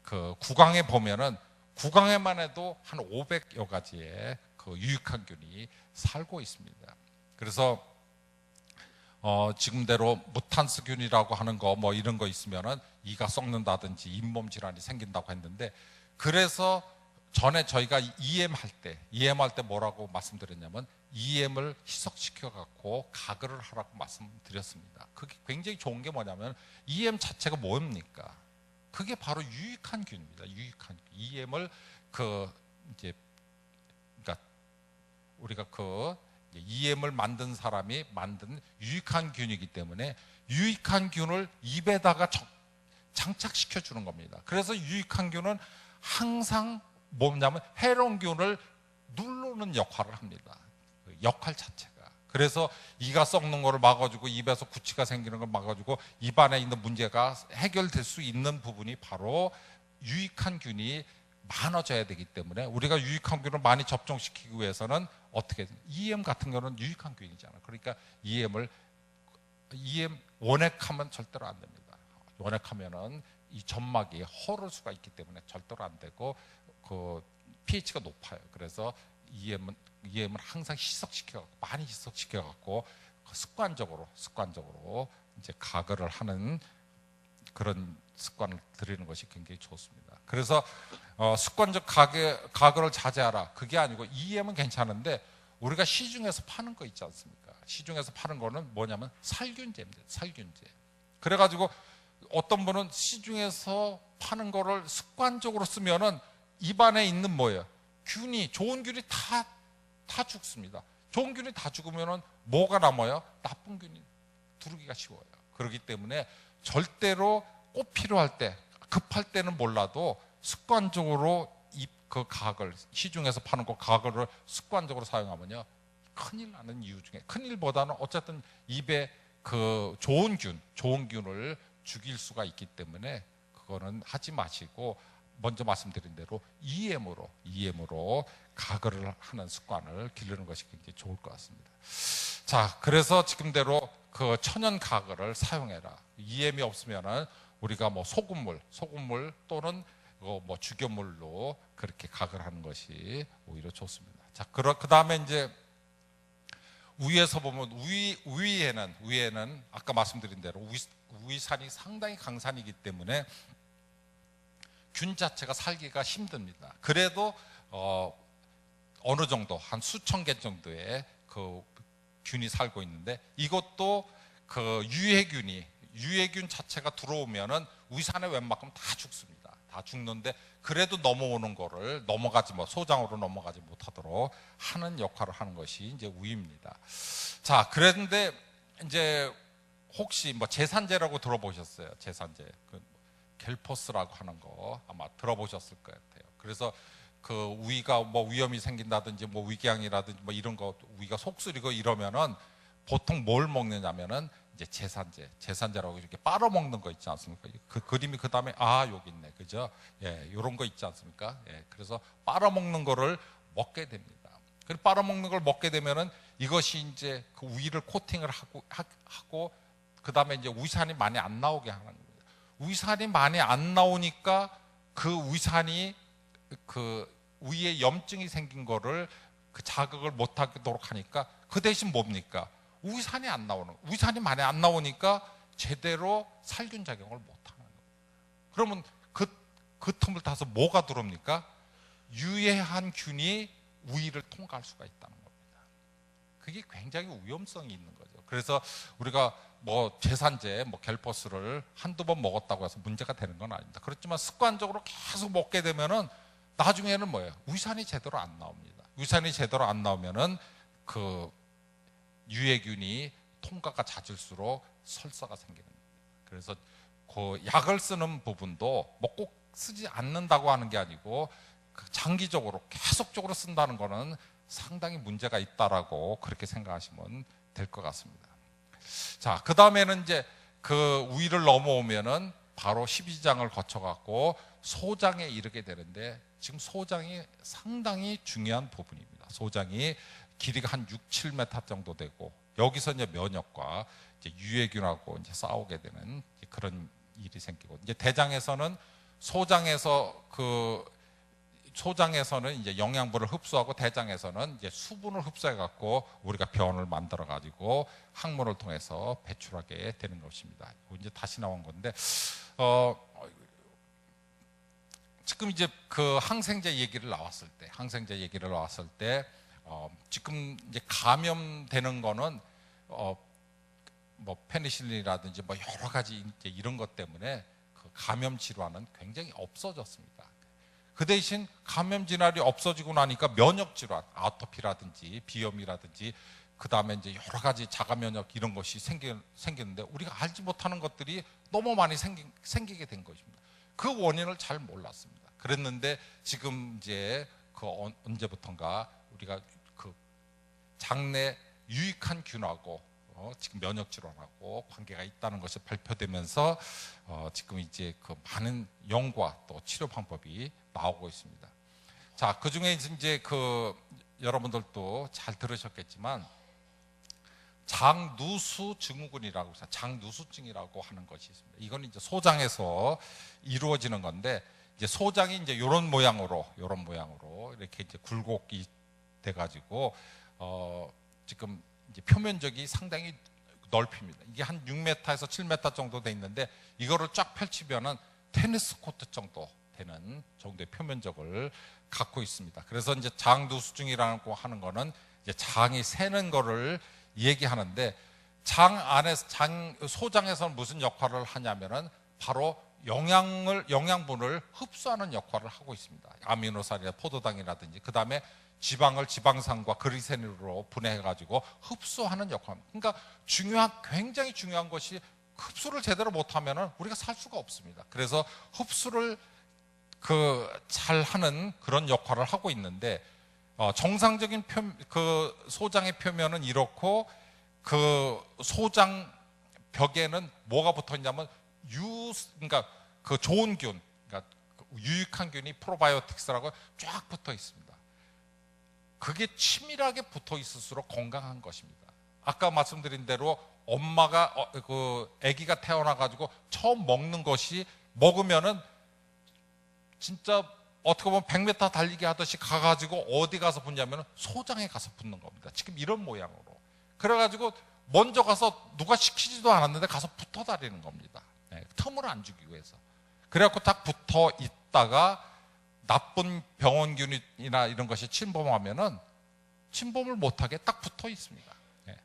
그 구강에 보면은 구강에만 해도 한 500여 가지의 그 유익한 균이 살고 있습니다. 그래서 지금대로 무탄스균이라고 하는 거 뭐 이런 거 있으면은 이가 썩는다든지 잇몸 질환이 생긴다고 했는데 그래서 전에 저희가 EM 할 때 뭐라고 말씀드렸냐면 EM을 희석시켜 갖고 가글을 하라고 말씀드렸습니다. 그게 굉장히 좋은 게 뭐냐면 EM 자체가 뭡니까? 그게 바로 유익한 균입니다. 유익한 균. EM을 이제 그러니까 우리가 EM을 만든 사람이 만든 유익한 균이기 때문에 유익한 균을 입에다가 장착시켜 주는 겁니다. 그래서 유익한 균은 항상 뭐냐면 해로운 균을 누르는 역할을 합니다. 그 역할 자체가. 그래서 이가 썩는 거를 막아주고 입에서 구취가 생기는 걸 막아주고 입 안에 있는 문제가 해결될 수 있는 부분이 바로 유익한 균이 많아져야 되기 때문에 우리가 유익한 균을 많이 접종시키기 위해서는 어떻게 EM 같은 경우는 유익한 균이잖아요. 그러니까 EM 원액하면 절대로 안 됩니다. 원액하면은 이 점막이 허를 수가 있기 때문에 절대로 안 되고 그 pH가 높아요. 그래서 EM은 항상 많이 희석시켜 갖고 습관적으로 이제 가글을 하는 그런 습관을 들이는 것이 굉장히 좋습니다. 그래서 습관적 가글을 자제하라. 그게 아니고 EM은 괜찮은데 우리가 시중에서 파는 거 있지 않습니까? 시중에서 파는 거는 뭐냐면 살균제입니다. 살균제. 그래가지고 어떤 분은 시중에서 파는 거를 습관적으로 쓰면은 입안에 있는 뭐예요? 좋은 균이 다 죽습니다. 좋은 균이 다 죽으면은 뭐가 남아요? 나쁜 균이 두르기가 쉬워요. 그렇기 때문에 절대로 꼭 필요할 때, 급할 때는 몰라도 습관적으로 그 가글, 시중에서 파는 그 가글을 습관적으로 사용하면요, 큰일 나는 이유 중에, 큰일보다는 어쨌든 입에 그 좋은 균을 죽일 수가 있기 때문에 그거는 하지 마시고, 먼저 말씀드린 대로 EM으로 가글을 하는 습관을 기르는 것이 굉장히 좋을 것 같습니다. 자, 그래서 지금대로 그 천연 가글을 사용해라. EM이 없으면은 우리가 뭐 소금물 또는 뭐 죽여물로 그렇게 가글하는 것이 오히려 좋습니다. 자, 그 다음에 이제 위에서 보면 위에는 아까 말씀드린 대로 위산이 상당히 강산이기 때문에 균 자체가 살기가 힘듭니다. 그래도 어느 정도 한 수천 개 정도의 그 균이 살고 있는데, 이것도 그 유해균 자체가 들어오면은 위산에 웬만큼 다 죽습니다. 다 죽는데 그래도 소장으로 넘어가지 못하도록 하는 역할을 하는 것이 이제 위입니다. 자, 그런데 이제 혹시 뭐 제산제라고 들어보셨어요? 제산제, 갤포스라고 하는 거 아마 들어보셨을 것 같아요. 그래서 그 위가 뭐 위염이 생긴다든지 뭐 위궤양이라든지 뭐 이런 거, 위가 속쓰리고 이러면은 보통 뭘 먹느냐면은 이제 제산제라고 이렇게 빨아먹는 거 있지 않습니까? 그 그림이 그 다음에 여기 있네, 그죠? 예, 이런 거 있지 않습니까? 예, 그래서 빨아먹는 거를 먹게 됩니다. 그 빨아먹는 걸 먹게 되면은 이것이 이제 그 위를 코팅을 하고 그 다음에 이제 위산이 많이 안 나오게 하는 겁니다. 위산이 많이 안 나오니까 그 위산이 그 위에 염증이 생긴 거를 그 자극을 못 하도록 하니까 그 대신 뭡니까? 위산이 많이 안 나오니까 제대로 살균 작용을 못 하는 거예요. 그러면 그 틈을 타서 뭐가 들어옵니까? 유해한 균이 위를 통과할 수가 있다는 겁니다. 그게 굉장히 위험성이 있는 거죠. 그래서 우리가 뭐 제산제, 뭐 갤포스를 한두 번 먹었다고 해서 문제가 되는 건 아닙니다. 그렇지만 습관적으로 계속 먹게 되면은 나중에는 뭐예요? 위산이 제대로 안 나옵니다. 위산이 제대로 안 나오면은 그 유해균이 통과가 잦을수록 설사가 생기는 겁니다. 그래서 그 약을 쓰는 부분도 뭐 꼭 쓰지 않는다고 하는 게 아니고 장기적으로 계속적으로 쓴다는 거는 상당히 문제가 있다라고 그렇게 생각하시면 될 것 같습니다. 자, 그 다음에는 이제 그 위를 넘어오면은 바로 십이장을 거쳐갖고 소장에 이르게 되는데, 지금 소장이 상당히 중요한 부분입니다. 소장이 길이가 한 6, 7m 정도 되고, 여기서 이제 면역과 이제 유해균하고 이제 싸우게 되는 그런 일이 생기고, 이제 대장에서는 소장에서는 이제 영양분을 흡수하고, 대장에서는 이제 수분을 흡수해 갖고 우리가 변을 만들어 가지고 항문을 통해서 배출하게 되는 것입니다. 이제 다시 나온 건데, 지금 이제 그 항생제 얘기를 나왔을 때, 지금 이제 감염되는 거는 뭐 페니실린이라든지 뭐 여러 가지 이제 이런 것 때문에 그 감염 질환은 굉장히 없어졌습니다. 그 대신 감염 질환이 없어지고 나니까 면역 질환, 아토피라든지 비염이라든지 그 다음에 이제 여러 가지 자가 면역 이런 것이 생기는데, 우리가 알지 못하는 것들이 너무 많이 생기게 된 것입니다. 그 원인을 잘 몰랐습니다. 그랬는데 지금 이제 그 언제부턴가 우리가 그 장내 유익한 균하고 지금 면역 질환하고 관계가 있다는 것이 발표되면서 지금 이제 그 많은 연구와 또 치료 방법이 나오고 있습니다. 자, 그 중에 이제 그 여러분들도 잘 들으셨겠지만 장누수 증후군이라고 해서 장누수증이라고 하는 것이 있습니다. 이건 이제 소장에서 이루어지는 건데, 이제 소장이 이제 이런 모양으로 이렇게 이제 굴곡이 돼가지고 지금 이제 표면적이 상당히 넓힙니다. 이게 한 6m에서 7m 정도 돼 있는데, 이거를 쫙 펼치면은 테니스 코트 정도 되는 정도의 표면적을 갖고 있습니다. 그래서 이제 장누수증이라고 하는 거는 이제 장이 새는 거를 얘기하는데, 소장에서는 무슨 역할을 하냐면은 바로 영양분을 흡수하는 역할을 하고 있습니다. 아미노산이나 포도당이라든지, 그 다음에 지방을 지방산과 그리세린으로 분해해가지고 흡수하는 역할입니다. 그러니까 굉장히 중요한 것이 흡수를 제대로 못하면은 우리가 살 수가 없습니다. 그래서 흡수를 잘 하는 그런 역할을 하고 있는데, 정상적인 그 소장의 표면은 이렇고, 그 소장 벽에는 뭐가 붙어 있냐면 그러니까 그 좋은 균, 그러니까 유익한 균이 프로바이오틱스라고 쫙 붙어 있습니다. 그게 치밀하게 붙어 있을수록 건강한 것입니다. 아까 말씀드린 대로 엄마가 아기가 태어나 가지고 처음 먹는 것이 먹으면은 진짜 어떻게 보면 100m 달리기 하듯이 가가지고 어디 가서 붙냐면 소장에 가서 붙는 겁니다. 지금 이런 모양으로. 그래가지고 먼저 가서 누가 시키지도 않았는데 가서 붙어 다니는 겁니다. 네, 틈을 안 주기 위해서. 그래갖고 딱 붙어 있다가 나쁜 병원균이나 이런 것이 침범하면은 침범을 못하게 딱 붙어 있습니다. 네.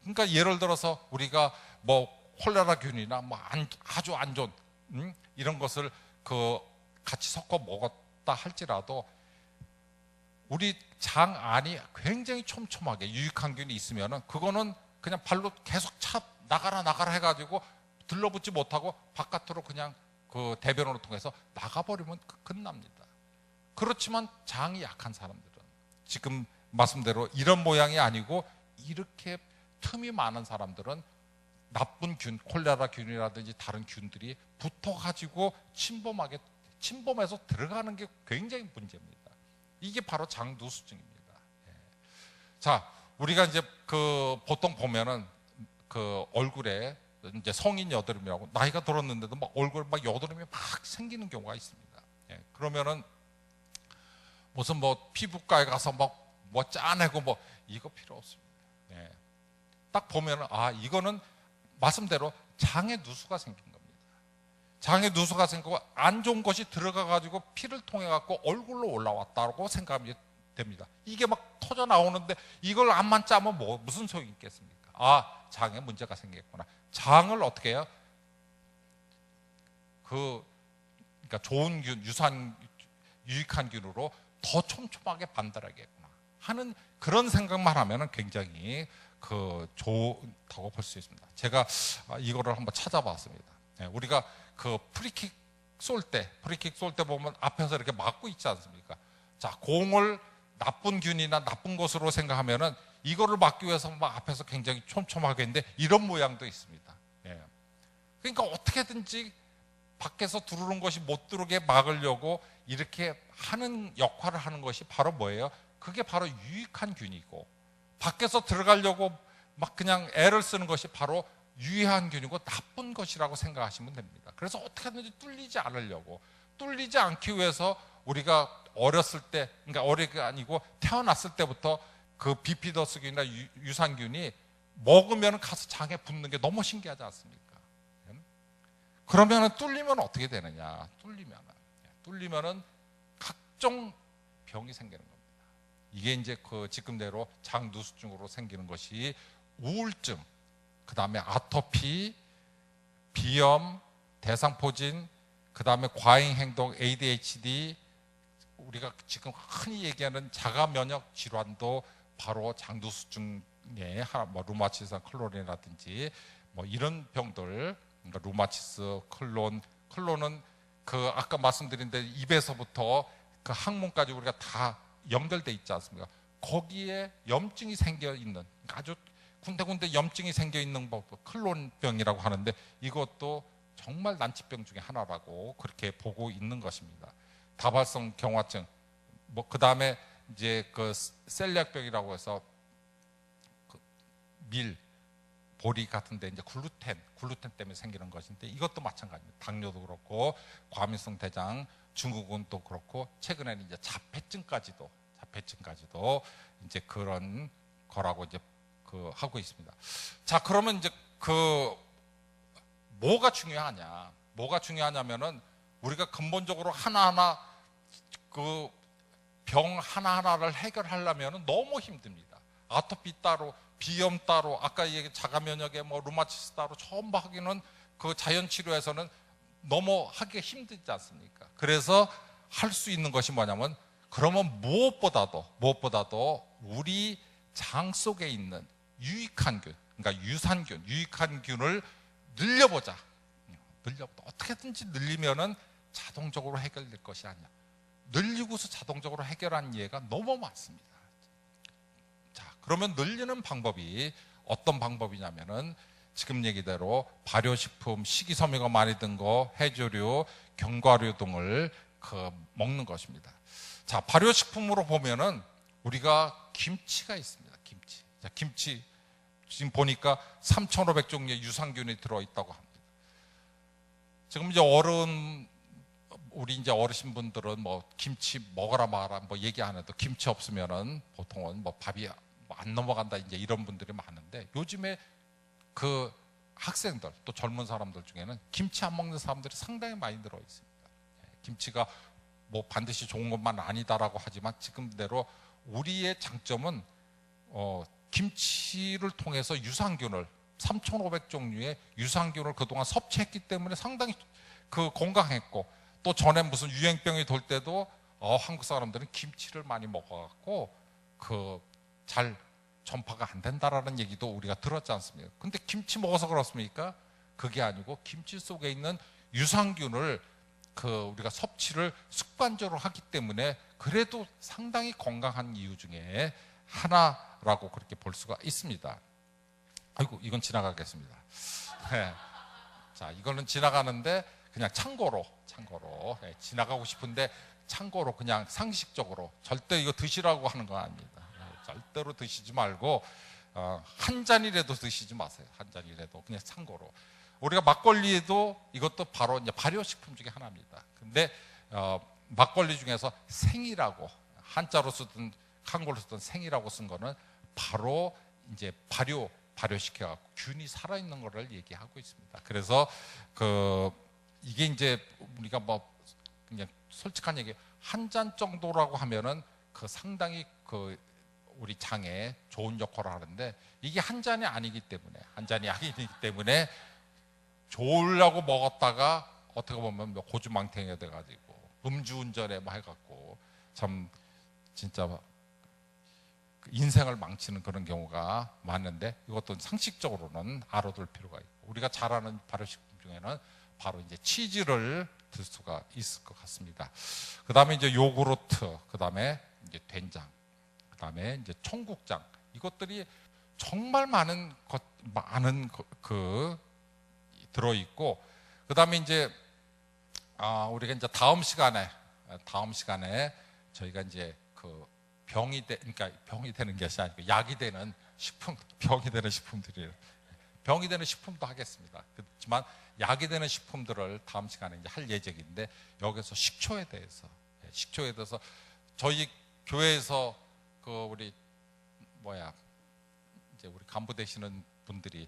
그러니까 예를 들어서 우리가 뭐 콜레라균이나 뭐 아주 안 좋은 이런 것을 같이 섞어 먹었다 할지라도 우리 장 안이 굉장히 촘촘하게 유익한 균이 있으면은 그거는 그냥 발로 계속 나가라 해가지고 들러붙지 못하고 바깥으로 그냥 그 대변으로 통해서 나가버리면 끝납니다. 그렇지만 장이 약한 사람들은 지금 말씀대로 이런 모양이 아니고 이렇게 틈이 많은 사람들은 나쁜 균, 콜레라 균이라든지 다른 균들이 붙어가지고 침범해서 들어가는 게 굉장히 문제입니다. 이게 바로 장누수증입니다. 자, 우리가 이제 보통 보면은 얼굴에 이제 성인 여드름이라고 나이가 들었는데도 막 얼굴에 막 여드름이 막 생기는 경우가 있습니다. 그러면은 무슨 뭐 피부과에 가서 뭐 짜내고 뭐 이거 필요 없습니다. 딱 보면은 이거는 말씀대로 장에 누수가 생긴 겁니다. 장에 누수가 생기고 안 좋은 것이 들어가 가지고 피를 통해 갖고 얼굴로 올라왔다고 생각하면 됩니다. 이게 막 터져 나오는데 이걸 암만 짜면 무슨 소용이 있겠습니까? 장에 문제가 생겼구나. 장을 어떻게 해요? 그러니까 좋은 균, 유익한 균으로 더 촘촘하게 만들어야겠구나 하는 그런 생각만 하면은 굉장히 좋다고 볼 수 있습니다. 제가 이거를 한번 찾아봤습니다. 우리가 프리킥 쏠 때 보면 앞에서 이렇게 막고 있지 않습니까? 자, 공을 나쁜 균이나 나쁜 것으로 생각하면은 이거를 막기 위해서 막 앞에서 굉장히 촘촘하게 했는데 이런 모양도 있습니다. 그러니까 어떻게든지 밖에서 들어오는 것이 못 들어오게 막으려고 이렇게 하는 역할을 하는 것이 바로 뭐예요? 그게 바로 유익한 균이고, 밖에서 들어가려고 막 그냥 애를 쓰는 것이 바로 유해한 균이고 나쁜 것이라고 생각하시면 됩니다. 그래서 어떻게든지 뚫리지 않기 위해서 우리가 어렸을 때, 그러니까 어리가 아니고 태어났을 때부터 그 비피더스균이나 유산균이 먹으면 가서 장에 붙는 게 너무 신기하지 않습니까? 그러면 뚫리면 어떻게 되느냐? 뚫리면은 각종 병이 생기는 겁니다. 이게 이제 지금대로 장누수증으로 생기는 것이 우울증, 그 다음에 아토피, 비염, 대상포진, 그 다음에 과잉행동 ADHD, 우리가 지금 흔히 얘기하는 자가면역 질환도 바로 장누수증의 하나, 뭐 루마티스 클론이라든지 뭐 이런 병들, 그러니까 루마티스, 클론은 아까 말씀드린 대 입에서부터 항문까지 우리가 다 연결돼 있지 않습니까? 거기에 염증이 생겨 있는, 그러니까 아주 군데군데 염증이 생겨 있는 클론병이라고 하는데 이것도 정말 난치병 중에 하나라고 그렇게 보고 있는 것입니다. 다발성 경화증, 뭐 그 다음에 이제 셀리악병이라고 해서 보리 같은데 이제 글루텐 때문에 생기는 것인데 이것도 마찬가지입니다. 당뇨도 그렇고 과민성 대장 증후군도 그렇고 최근에는 이제 자폐증까지도 이제 그런 거라고 이제 하고 있습니다. 자, 그러면 이제 뭐가 중요하냐면은 우리가 근본적으로 하나하나 병 하나하나를 해결하려면은 너무 힘듭니다. 아토피 따로, 비염 따로, 아까 얘기 자가면역에 뭐 루마티스 따로 전부 하기는 자연 치료에서는 너무 하기가 힘들지 않습니까? 그래서 할 수 있는 것이 뭐냐면 그러면 무엇보다도 우리 장 속에 있는 유익한 균, 그러니까 유산균, 유익한 균을 늘려보자. 어떻게든지 늘리면은 자동적으로 해결될 것이 아니야. 늘리고서 자동적으로 해결한 예가 너무 많습니다. 자, 그러면 늘리는 방법이 어떤 방법이냐면은 지금 얘기대로 발효식품, 식이섬유가 많이 든 거, 해조류, 견과류 등을 먹는 것입니다. 자, 발효식품으로 보면은 우리가 김치가 있습니다. 김치. 자, 김치 지금 보니까 3,500종류의 유산균이 들어있다고 합니다. 지금 이제 우리 이제 어르신분들은 뭐 김치 먹어라 마라 뭐 얘기 안 해도 김치 없으면은 보통은 뭐 밥이 안 넘어간다 이제 이런 분들이 많은데, 요즘에 그 학생들 또 젊은 사람들 중에는 김치 안 먹는 사람들이 상당히 많이 들어 있습니다. 김치가 뭐 반드시 좋은 것만 아니다라고 하지만 지금대로 우리의 장점은 김치를 통해서 유산균을 3,500종류의 유산균을 그동안 섭취했기 때문에 상당히 건강했고, 또 전에 무슨 유행병이 돌 때도 한국 사람들은 김치를 많이 먹어갖고 잘 전파가 안 된다라는 얘기도 우리가 들었지 않습니까? 근데 김치 먹어서 그렇습니까? 그게 아니고 김치 속에 있는 유산균을 우리가 섭취를 습관적으로 하기 때문에 그래도 상당히 건강한 이유 중에 하나라고 그렇게 볼 수가 있습니다. 아이고, 이건 지나가겠습니다. 네. 자, 이거는 지나가는데 그냥 참고로 네, 지나가고 싶은데 참고로 그냥 상식적으로 절대 이거 드시라고 하는 거 아닙니다. 네, 절대로 드시지 말고 한 잔이라도 드시지 마세요. 한 잔이라도 그냥 참고로. 우리가 막걸리에도 이것도 바로 이제 발효식품 중에 하나입니다. 근데 막걸리 중에서 생이라고 한자로 쓰든 한글로 쓰든 생이라고 쓴 거는 바로 이제 발효시켜갖고 균이 살아있는 거를 얘기하고 있습니다. 그래서 이게 이제 우리가 뭐 그냥 솔직한 얘기 한 잔 정도라고 하면은 상당히 우리 장에 좋은 역할을 하는데, 이게 한 잔이 아니기 때문에 좋으려고 먹었다가 어떻게 보면 고주망태가 돼가지고 음주운전에 뭐 해갖고 참 진짜 인생을 망치는 그런 경우가 많은데, 이것도 상식적으로는 알아둘 필요가 있고, 우리가 잘 아는 발효식품 중에는 바로 이제 치즈를 들 수가 있을 것 같습니다. 그 다음에 이제 요구르트, 그 다음에 이제 된장, 그 다음에 이제 청국장, 이것들이 정말 많은 들어있고, 그 다음에 이제 우리가 이제 다음 시간에 저희가 이제 병이 되는 것이 아니고 약이 되는 식품, 병이 되는 식품도 하겠습니다. 그렇지만 약이 되는 식품들을 다음 시간에 이제 할 예정인데, 여기서 식초에 대해서 저희 교회에서 우리 간부 되시는 분들이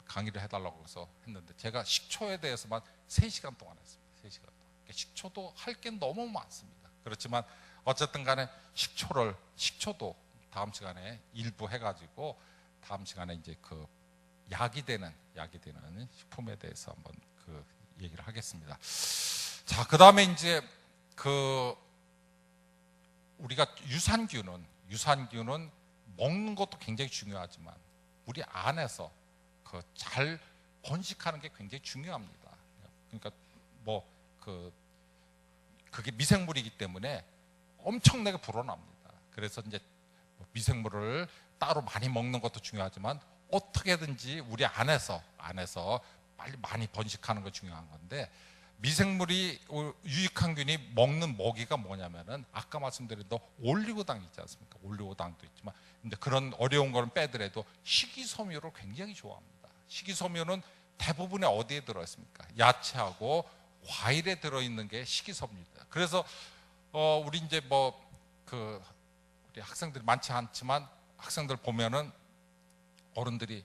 강의를 해달라고 해서 했는데, 제가 식초에 대해서만 3시간 동안 했습니다. 3시간 동안. 식초도 할 게 너무 많습니다. 그렇지만 어쨌든 간에 식초도 다음 시간에 일부 해가지고 다음 시간에 이제 약이 되는 식품에 대해서 한번 얘기를 하겠습니다. 자, 그 다음에 이제 우리가 유산균은 먹는 것도 굉장히 중요하지만 우리 안에서 잘 번식하는 게 굉장히 중요합니다. 그러니까 그게 미생물이기 때문에 엄청나게 불어납니다. 그래서 이제 미생물을 따로 많이 먹는 것도 중요하지만 어떻게든지 우리 안에서 빨리 많이 번식하는 거 중요한 건데, 미생물이 유익한 균이 먹는 먹이가 뭐냐면은 아까 말씀드린 올리고당 있지 않습니까? 올리고당도 있지만 근데 그런 어려운 거는 빼더라도 식이섬유를 굉장히 좋아합니다. 식이섬유는 대부분에 어디에 들어 있습니까? 야채하고 과일에 들어 있는 게 식이섬유입니다. 그래서 우리 이제 우리 학생들이 많지 않지만 학생들 보면은 어른들이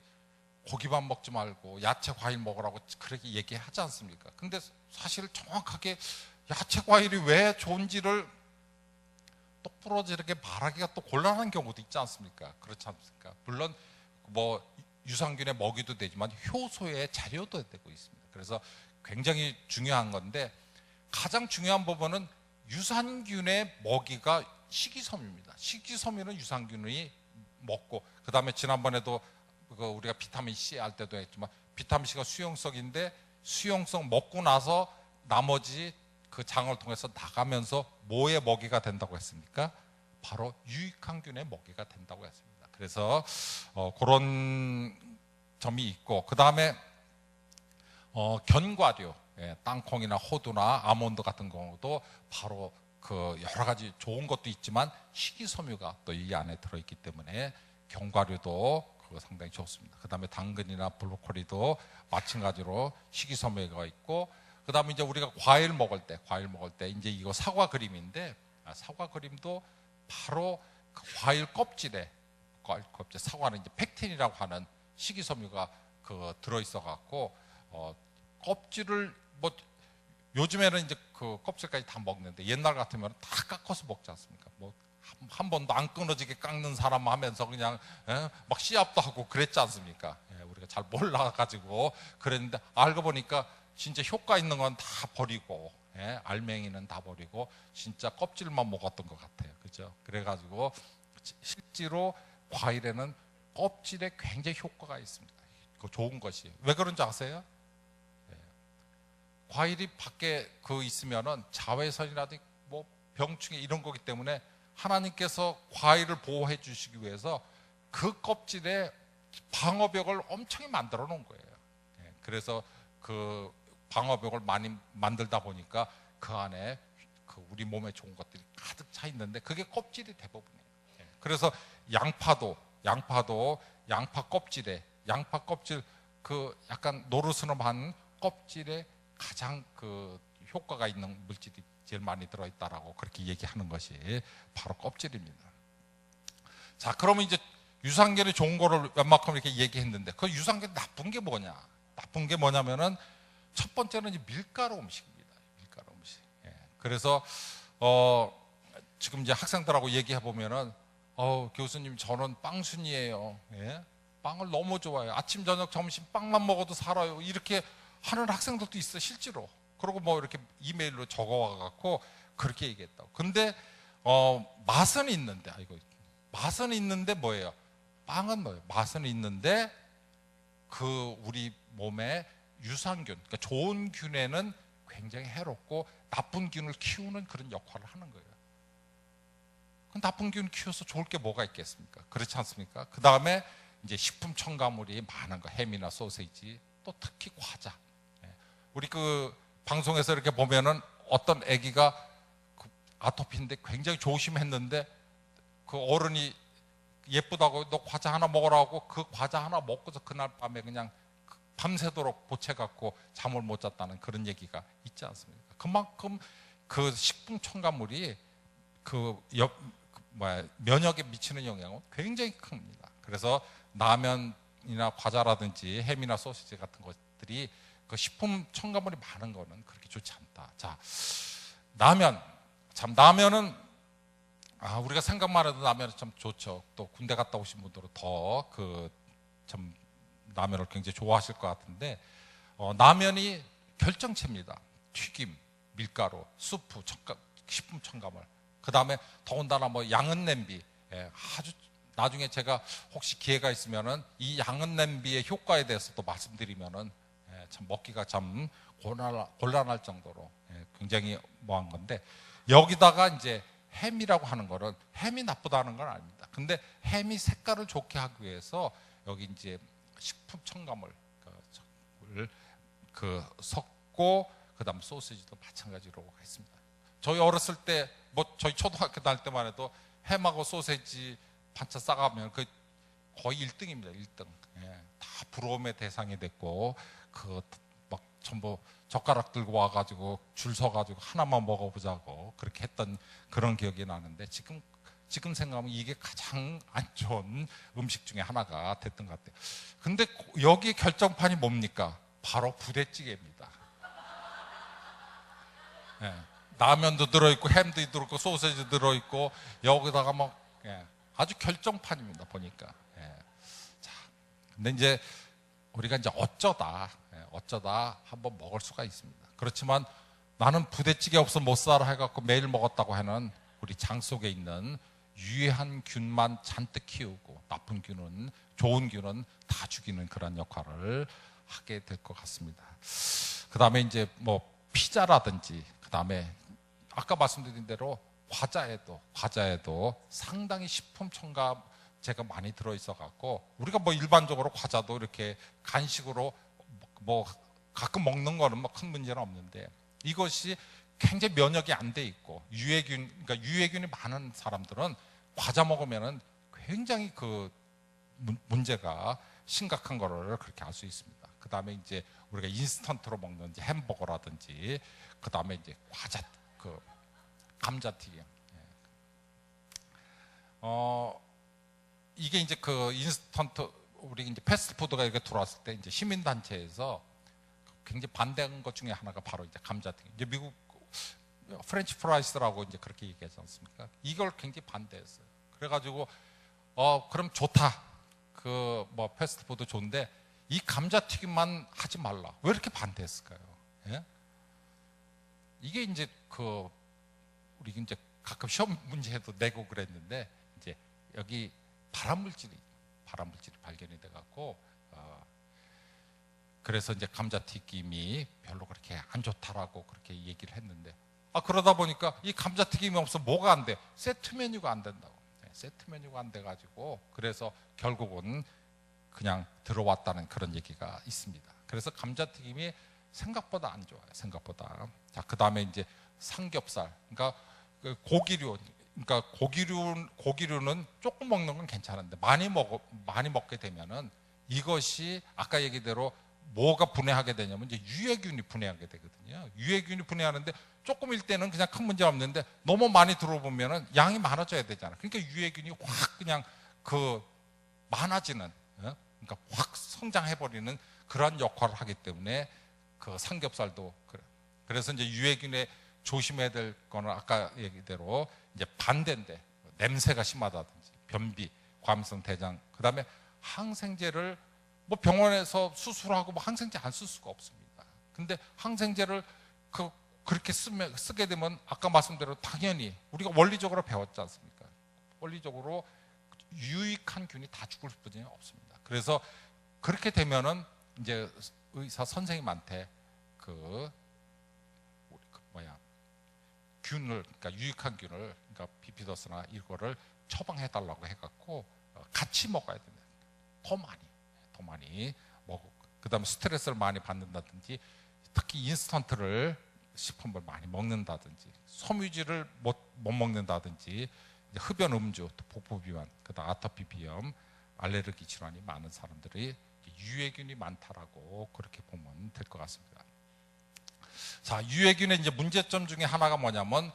고기만 먹지 말고 야채 과일 먹으라고 그렇게 얘기하지 않습니까? 근데 사실 정확하게 야채 과일이 왜 좋은지를 똑부러지 이렇게 말하기가 또 곤란한 경우도 있지 않습니까? 그렇지 않습니까? 물론 유산균의 먹이도 되지만 효소의 재료도 되고 있습니다. 그래서 굉장히 중요한 건데, 가장 중요한 부분은 유산균의 먹이가 식이섬유입니다. 식이섬유는 유산균이 먹고, 그 다음에 지난번에도 우리가 비타민 C 할 때도 했지만 비타민 C가 수용성인데, 수용성 먹고 나서 나머지 그 장을 통해서 나가면서 뭐의 먹이가 된다고 했습니까? 바로 유익항균의 먹이가 된다고 했습니다. 그래서 그런 점이 있고, 그 다음에 견과류, 땅콩이나 호두나 아몬드 같은 경우도 바로 그 여러 가지 좋은 것도 있지만 식이섬유가 또 이 안에 들어있기 때문에 견과류도 상당히 좋습니다. 그 다음에 당근이나 브로콜리도 마찬가지로 식이섬유가 있고, 그 다음에 이제 우리가 과일 먹을 때 이제 이거 사과 그림인데, 사과 그림도 바로 그 과일 껍질에, 사과는 이제 펙틴이라고 하는 식이섬유가 들어있어 갖고, 껍질을 요즘에는 이제 그 껍질까지 다 먹는데, 옛날 같으면 다 깎아서 먹지 않습니까? 한 번도 안 끊어지게 깎는 사람 하면서 그냥 막 씨압도 하고 그랬지 않습니까? 우리가 잘 몰라가지고 그랬는데, 알고 보니까 진짜 효과 있는 건 다 버리고, 알맹이는 다 버리고 진짜 껍질만 먹었던 것 같아요. 그죠? 그래가지고 실제로 과일에는 껍질에 굉장히 효과가 있습니다. 그 좋은 것이. 왜 그런지 아세요? 과일이 밖에 있으면은 자외선이라든지 뭐 병충해 이런 거기 때문에 하나님께서 과일을 보호해 주시기 위해서 그 껍질에 방어벽을 엄청 만들어 놓은 거예요. 그래서 그 방어벽을 많이 만들다 보니까 그 안에 우리 몸에 좋은 것들이 가득 차 있는데, 그게 껍질이 대부분이에요. 그래서 양파 껍질 약간 노르스름한 껍질에 가장 효과가 있는 물질이 제일 많이 들어있다라고 그렇게 얘기하는 것이 바로 껍질입니다. 자, 그러면 이제 유산균이 좋은 거를 웬만큼 이렇게 얘기했는데, 그 유산균 나쁜 게 뭐냐? 나쁜 게 뭐냐면은 첫 번째는 이제 밀가루 음식입니다. 밀가루 음식. 그래서 지금 이제 학생들하고 얘기해 보면은 교수님 저는 빵순이에요. 빵을 너무 좋아해요. 아침 저녁 점심 빵만 먹어도 살아요. 이렇게 하는 학생들도 있어, 실제로. 그리고 뭐 이렇게 이메일로 적어와 갖고 그렇게 얘기했다고. 근데 맛은 있는데 뭐예요? 빵은 뭐예요? 맛은 있는데 우리 몸에 유산균, 그러니까 좋은 균에는 굉장히 해롭고 나쁜 균을 키우는 그런 역할을 하는 거예요. 그럼 나쁜 균 키워서 좋을 게 뭐가 있겠습니까? 그렇지 않습니까? 그 다음에 이제 식품 첨가물이 많은 거, 햄이나 소세지, 또 특히 과자. 우리 방송에서 이렇게 보면은 어떤 아기가 아토피인데 굉장히 조심했는데 그 어른이 예쁘다고 너 과자 하나 먹으라고 그 과자 하나 먹고서 그날 밤에 그냥 밤새도록 보채갖고 잠을 못 잤다는 그런 얘기가 있지 않습니까? 그만큼 그 식품 첨가물이 면역에 미치는 영향은 굉장히 큽니다. 그래서 라면이나 과자라든지 햄이나 소시지 같은 것들이 그 식품 첨가물이 많은 거는 그렇게 좋지 않다. 자, 라면은 우리가 생각만 해도 라면은 참 좋죠. 또 군대 갔다 오신 분들은 더 참 라면을 굉장히 좋아하실 것 같은데, 라면이 결정체입니다. 튀김, 밀가루, 수프, 식품 첨가물. 그 다음에 더군다나 뭐 양은 냄비, 아주 나중에 제가 혹시 기회가 있으면은 이 양은 냄비의 효과에 대해서도 말씀드리면은 참 먹기가 참 곤란할 정도로 굉장히 뭐한 건데, 여기다가 이제 햄이라고 하는 거는 햄이 나쁘다는 건 아닙니다. 근데 햄이 색깔을 좋게 하기 위해서 여기 이제 식품 첨가물을 섞고, 그다음 소시지도 마찬가지로 했습니다. 저희 어렸을 때 저희 초등학교 다닐 때만 해도 햄하고 소시지 반찬 싸가면 거의 1등입니다. 1등. 다 부러움의 대상이 됐고, 막 전부 젓가락 들고 와가지고 줄 서가지고 하나만 먹어보자고 그렇게 했던 그런 기억이 나는데, 지금 생각하면 이게 가장 안 좋은 음식 중에 하나가 됐던 것 같아요. 근데 여기 결정판이 뭡니까? 바로 부대찌개입니다. 라면도 들어있고 햄도 들어있고 소세지 들어있고 여기다가 아주 결정판입니다, 보니까. 자, 근데 이제 우리가 이제 어쩌다 한번 먹을 수가 있습니다. 그렇지만 나는 부대찌개 없어 못 살아 해갖고 매일 먹었다고 하는 우리 장 속에 있는 유해한 균만 잔뜩 키우고 나쁜 균은, 좋은 균은 다 죽이는 그런 역할을 하게 될 것 같습니다. 그 다음에 이제 뭐 피자라든지, 그 다음에 아까 말씀드린 대로 과자에도 상당히 식품 첨가제가 많이 들어있어 갖고, 우리가 뭐 일반적으로 과자도 이렇게 간식으로 뭐 가끔 먹는 거는 뭐 큰 문제는 없는데, 이것이 굉장히 면역이 안 돼 있고 그러니까 유해균이 많은 사람들은 과자 먹으면은 굉장히 그 문제가 심각한 거를 그렇게 알 수 있습니다. 그 다음에 이제 우리가 인스턴트로 먹는 이제 햄버거라든지, 그 다음에 이제 과자, 그 감자튀김. 이게 이제 그 인스턴트, 우리 이제 패스트푸드가 이렇게 들어왔을 때 이제 시민단체에서 굉장히 반대한 것 중에 하나가 바로 이제 감자튀김. 이제 미국 프렌치 프라이스라고 이제 그렇게 얘기하지 않습니까? 이걸 굉장히 반대했어요. 그래가지고 그럼 좋다. 그 뭐 패스트푸드 좋은데 이 감자튀김만 하지 말라. 왜 이렇게 반대했을까요? 예? 이게 이제 그 우리 이제 가끔 시험 문제에도 내고 그랬는데, 이제 여기 발암물질이 발견이 돼갖고 그래서 이제 감자튀김이 별로 그렇게 안 좋다라고 그렇게 얘기를 했는데, 그러다 보니까 이 감자튀김이 없어 뭐가 안 돼? 세트 메뉴가 안 된다고. 세트 메뉴가 안 돼가지고 그래서 결국은 그냥 들어왔다는 그런 얘기가 있습니다. 그래서 감자튀김이 생각보다 안 좋아요. 생각보다. 자, 그 다음에 이제 삼겹살. 그러니까 그 그러니까 고기류는 조금 먹는 건 괜찮은데 많이 먹게 되면은 이것이 아까 얘기대로 뭐가 분해하게 되냐면 이제 유해균이 분해하게 되거든요. 유해균이 분해하는데 조금일 때는 그냥 큰 문제 없는데 너무 많이 들어보면은 양이 많아져야 되잖아. 그러니까 유해균이 확 그냥 그 많아지는, 그러니까 확 성장해버리는 그런 역할을 하기 때문에 그 삼겹살도 그래. 그래서 이제 유해균에 조심해야 될 거는 아까 얘기대로 이제 반대인데, 냄새가 심하다든지 변비, 과민성 대장, 그 다음에 항생제를 뭐 병원에서 수술하고 뭐 항생제 안 쓸 수가 없습니다. 근데 항생제를 그렇게 쓰게 되면 아까 말씀대로 당연히 우리가 원리적으로 배웠지 않습니까? 원리적으로 유익한 균이 다 죽을 수밖에 없습니다. 그래서 그렇게 되면은 이제 의사 선생님한테 균을, 그러니까 유익한 균을, 그러니까 비피더스나 이거를 처방해 달라고 해갖고 같이 먹어야 됩니다. 더 많이 먹고, 그다음에 스트레스를 많이 받는다든지, 특히 인스턴트를 식품을 많이 먹는다든지, 섬유질을 못 먹는다든지, 흡연 음주, 복부 비만, 그다음 아토피 비염, 알레르기 질환이 많은 사람들이 유해균이 많다라고 그렇게 보면 될 것 같습니다. 자, 유해균의 이제 문제점 중에 하나가 뭐냐면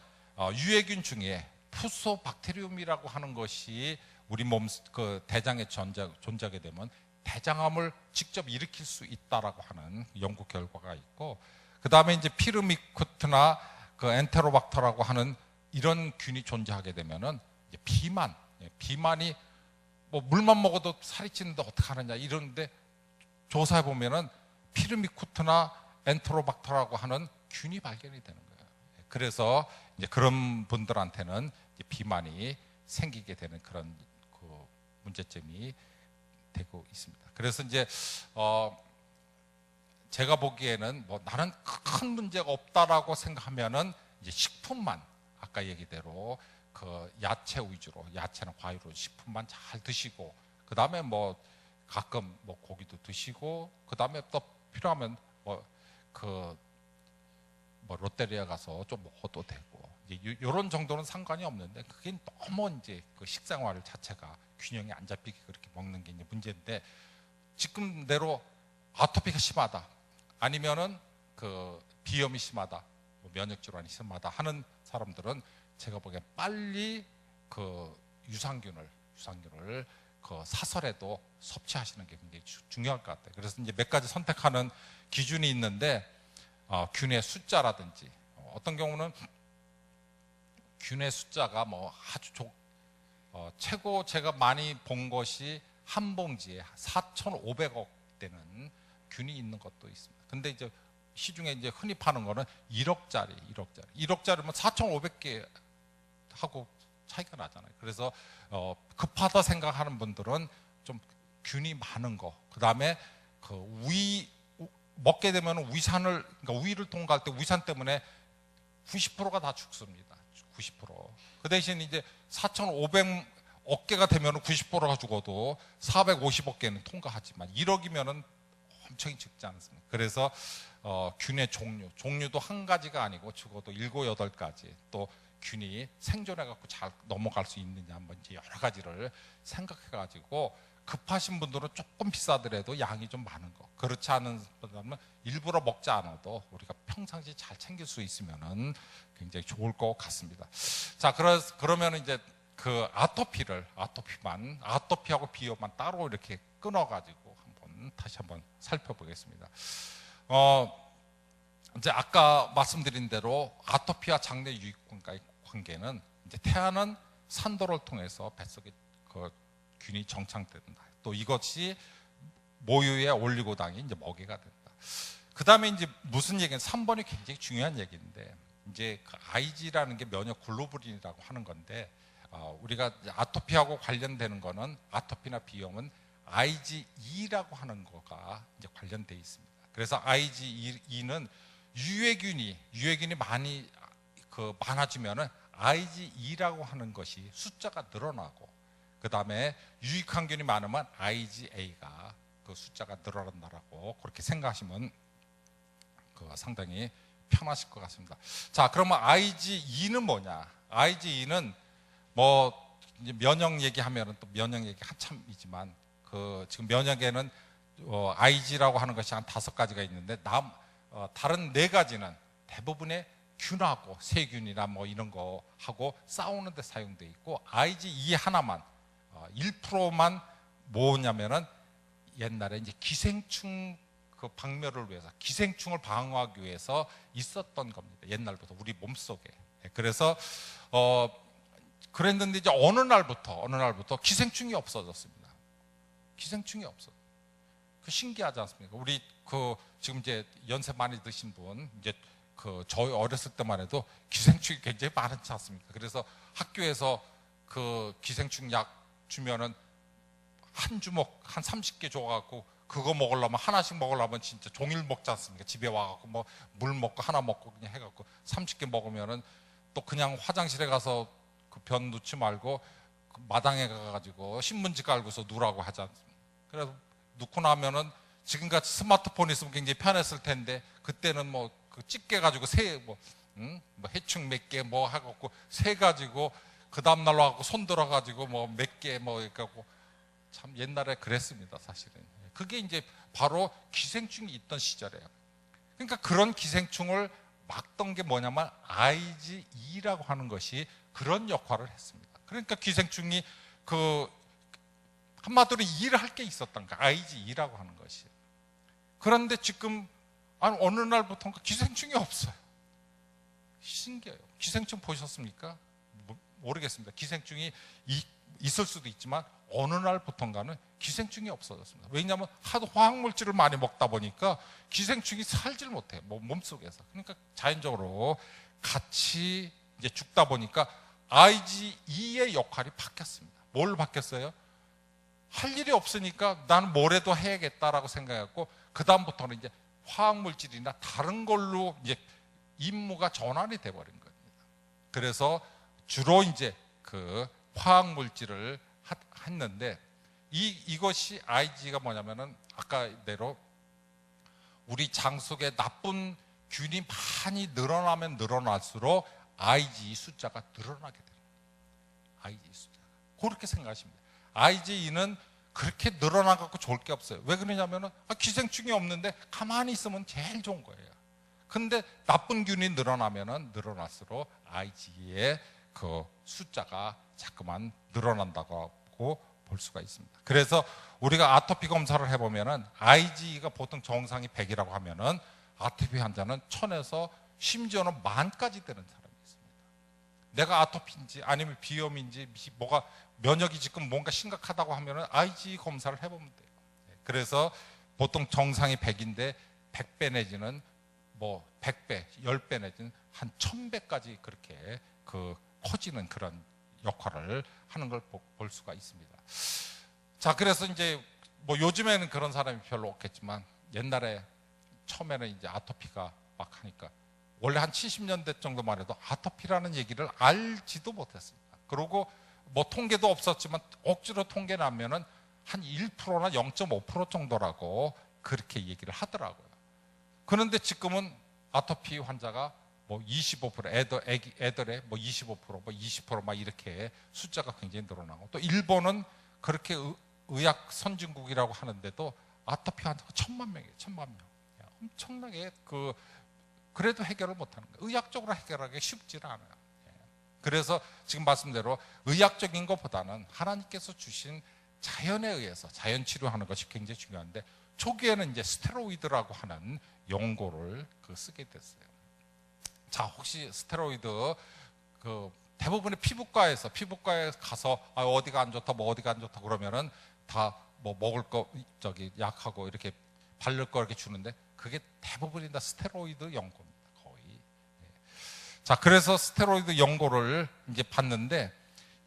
유해균 중에 푸소박테리움이라고 하는 것이 우리 몸 그 대장에 존재하게 되면 대장암을 직접 일으킬 수 있다라고 하는 연구 결과가 있고, 그 다음에 이제 피르미쿠트나 그 엔테로박터라고 하는 이런 균이 존재하게 되면은 이제 비만이 뭐 물만 먹어도 살이 찌는데 어떡하느냐 이러는데, 조사해 보면은 피르미쿠트나 엔테로박터라고 하는 균이 발견이 되는 거예요. 그래서 이제 그런 분들한테는 이제 비만이 생기게 되는 그런 그 문제점이 되고 있습니다. 그래서 이제 제가 보기에는 뭐 나는 큰 문제가 없다라고 생각하면은 이제 식품만, 아까 얘기대로 그 야채 위주로, 야채나 과일로 식품만 잘 드시고, 그 다음에 뭐 가끔 뭐 고기도 드시고, 그 다음에 또 필요하면 뭐 롯데리아 가서 좀 먹어도 되고, 이런 정도는 상관이 없는데, 그게 너무 이제 그 식생활 자체가 균형이 안 잡히게 그렇게 먹는 게 이제 문제인데, 지금대로 아토피가 심하다, 아니면은 그 비염이 심하다, 뭐 면역 질환이 심하다 하는 사람들은 제가 보기엔 빨리 그 유산균을 그 사설에도 섭취하시는 게 굉장히 중요할 것 같아요. 그래서 이제 몇 가지 선택하는 기준이 있는데, 균의 숫자라든지, 어떤 경우는 균의 숫자가 뭐 아주 최고 제가 많이 본 것이 한 봉지에 4,500억 되는 균이 있는 것도 있습니다. 근데 이제 시중에 이제 흔히 파는 거는 1억짜리면 4,500개 하고 차이가 나잖아요. 그래서 급하다 생각하는 분들은 좀 균이 많은 거, 그 다음에 그 먹게 되면 그러니까 위를 통과할 때 위산 때문에 90%가 다 죽습니다. 90%. 그 대신 이제 4,500억개가 되면 90%가 죽어도 450억개는 통과하지만 1억이면은 엄청 적지 않습니까? 그래서 균의 종류도 한 가지가 아니고 적어도 7, 8가지, 또 균이 생존해 갖고 잘 넘어갈 수 있느냐, 한번 이제 여러 가지를 생각해 가지고 급하신 분들은 조금 비싸더라도 양이 좀 많은 거, 그렇지 않은 분들은 일부러 먹지 않아도 우리가 평상시 잘 챙길 수 있으면은 굉장히 좋을 것 같습니다. 자, 그러면 이제 그 아토피하고 비염만 따로 이렇게 끊어가지고 다시 한번 살펴보겠습니다. 이제 아까 말씀드린 대로 아토피와 장내 유익균과의 관계는 이제 태아는 산도를 통해서 뱃속에 그 균이 정착된다. 또 이것이 모유의 올리고당이 이제 먹이가 된다. 그 다음에 이제 무슨 얘기는 3번이 굉장히 중요한 얘기인데, 이제 그 Ig라는 게 면역 글로불린이라고 하는 건데, 우리가 아토피하고 관련되는 거는, 아토피나 비염은 IgE라고 하는 거가 이제 관련되어 있습니다. 그래서 IgE는 유해균이 많이 많아지면은 IgE라고 하는 것이 숫자가 늘어나고, 그 다음에 유익항균이 많으면 IgA가 그 숫자가 늘어난다라고 그렇게 생각하시면 상당히 편하실 것 같습니다. 자, 그러면 IgE는 뭐냐? IgE는 뭐 이제 면역 얘기하면은 또 면역 얘기 한참이지만, 지금 면역에는 Ig라고 하는 것이 한 5가지가 있는데, 다른 4가지는 대부분의 균하고 세균이나 뭐 이런 거 하고 싸우는 데 사용돼 있고, IgE 하나만 1%만 뭐냐면은 옛날에 이제 기생충 그 박멸을 위해서, 기생충을 방어하기 위해서 있었던 겁니다. 옛날부터 우리 몸속에. 그래서 그랬는데 이제 어느 날부터 기생충이 없어졌습니다. 기생충이 없어. 신기하지 않습니까? 우리 지금 이제 연세 많이 드신 분, 이제 저희 어렸을 때만 해도 기생충이 굉장히 많지 않습니까? 그래서 학교에서 기생충 약 주면은 한 주먹 한 30개 줘갖고 그거 먹으려면, 하나씩 먹으려면 진짜 종일 먹지 않습니까? 집에 와갖고 뭐 물 먹고 하나 먹고 그냥 해갖고 30개 먹으면은 또 그냥 화장실에 가서 그 변 놓지 말고 마당에 가가지고 신문지 깔고서 누라고 하지 않습니까? 그래서 놓고 나면은 지금같이 스마트폰 있으면 굉장히 편했을 텐데, 그때는 뭐 집게 가지고 뭐 해충 몇 개 뭐 해갖고 세 가지고 그 다음날 와갖고 손 들어가지고 뭐 몇 개 뭐 이렇게 하고, 참 옛날에 그랬습니다. 사실은 그게 이제 바로 기생충이 있던 시절이에요. 그러니까 그런 기생충을 막던 게 뭐냐면 IgE라고 하는 것이 그런 역할을 했습니다. 그러니까 기생충이 한마디로 일을 할 게 있었던 거, IgE라고 하는 것이. 그런데 지금 어느 날부터인가 기생충이 없어요. 신기해요. 기생충 보셨습니까? 모르겠습니다. 기생충이 있을 수도 있지만 어느 날부터인가는 기생충이 없어졌습니다. 왜냐하면 하도 화학물질을 많이 먹다 보니까 기생충이 살질 못해요. 몸속에서. 그러니까 자연적으로 같이 이제 죽다 보니까 IgE의 역할이 바뀌었습니다. 뭘 바뀌었어요? 할 일이 없으니까 나는 뭐라도 해야겠다라고 생각했고, 그 다음부터는 이제 화학물질이나 다른 걸로 이제 임무가 전환이 돼버린 겁니다. 그래서 주로 이제 화학물질을 했는데, 이것이 IgE가 뭐냐면은 아까대로 우리 장 속에 나쁜 균이 많이 늘어나면 늘어날수록 IgE 숫자가 늘어나게 됩니다. IgE 숫자가. 그렇게 생각하십니다. IgE는 그렇게 늘어나갖고 좋을 게 없어요. 왜 그러냐면은 기생충이 없는데 가만히 있으면 제일 좋은 거예요. 근데 나쁜 균이 늘어나면은 늘어날수록 IgE의 숫자가 자꾸만 늘어난다고 볼 수가 있습니다. 그래서 우리가 아토피 검사를 해보면은 IgE가 보통 정상이 100이라고 하면은 아토피 환자는 1000에서 심지어는 10,000까지 되는 사람이 있습니다. 내가 아토피인지 아니면 비염인지 뭐가 면역이 지금 뭔가 심각하다고 하면은 IgE 검사를 해보면 돼요. 그래서 보통 정상이 100인데 100배 내지는 뭐 100배, 10배 내지는 한 1000배까지 그렇게 커지는 그런 역할을 하는 걸 볼 수가 있습니다. 자, 그래서 이제 뭐 요즘에는 그런 사람이 별로 없겠지만 옛날에 처음에는 이제 아토피가 막 하니까 원래 한 70년대 정도만 해도 아토피라는 얘기를 알지도 못했습니다. 그리고 뭐 통계도 없었지만 억지로 통계 나면은 한 1%나 0.5% 정도라고 그렇게 얘기를 하더라고요. 그런데 지금은 아토피 환자가 뭐 25%, 애들의 뭐 25%, 뭐 20%막 이렇게 숫자가 굉장히 늘어나고, 또 일본은 그렇게 의학 선진국이라고 하는데도 아토피 환자가 1000만 명이에요. 1000만 명. 엄청나게 그래도 해결을 못하는 거예요. 의학적으로 해결하기 쉽지는 않아요. 그래서 지금 말씀대로 의학적인 것보다는 하나님께서 주신 자연에 의해서 자연 치료하는 것이 굉장히 중요한데, 초기에는 이제 스테로이드라고 하는 용고를 쓰게 됐어요. 자, 혹시 스테로이드 대부분의 피부과에 가서 어디가 안 좋다, 뭐 어디가 안 좋다 그러면은 다 뭐 먹을 거 약하고 이렇게 바를 거 이렇게 주는데, 그게 대부분이 다 스테로이드 연고입니다, 거의. 자, 그래서 스테로이드 연고를 이제 봤는데,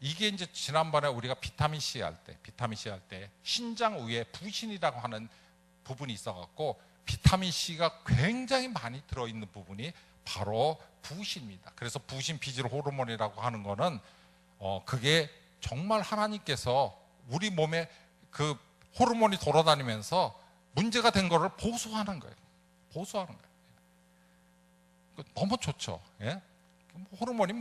이게 이제 지난번에 우리가 비타민 C 할 때 신장 위에 부신이라고 하는 부분이 있어갖고, 비타민 C가 굉장히 많이 들어있는 부분이 바로 부신입니다. 그래서 부신 피질 호르몬이라고 하는 거는 그게 정말 하나님께서 우리 몸에 그 호르몬이 돌아다니면서 문제가 된 거를 보수하는 거예요. 너무 좋죠. 예? 호르몬이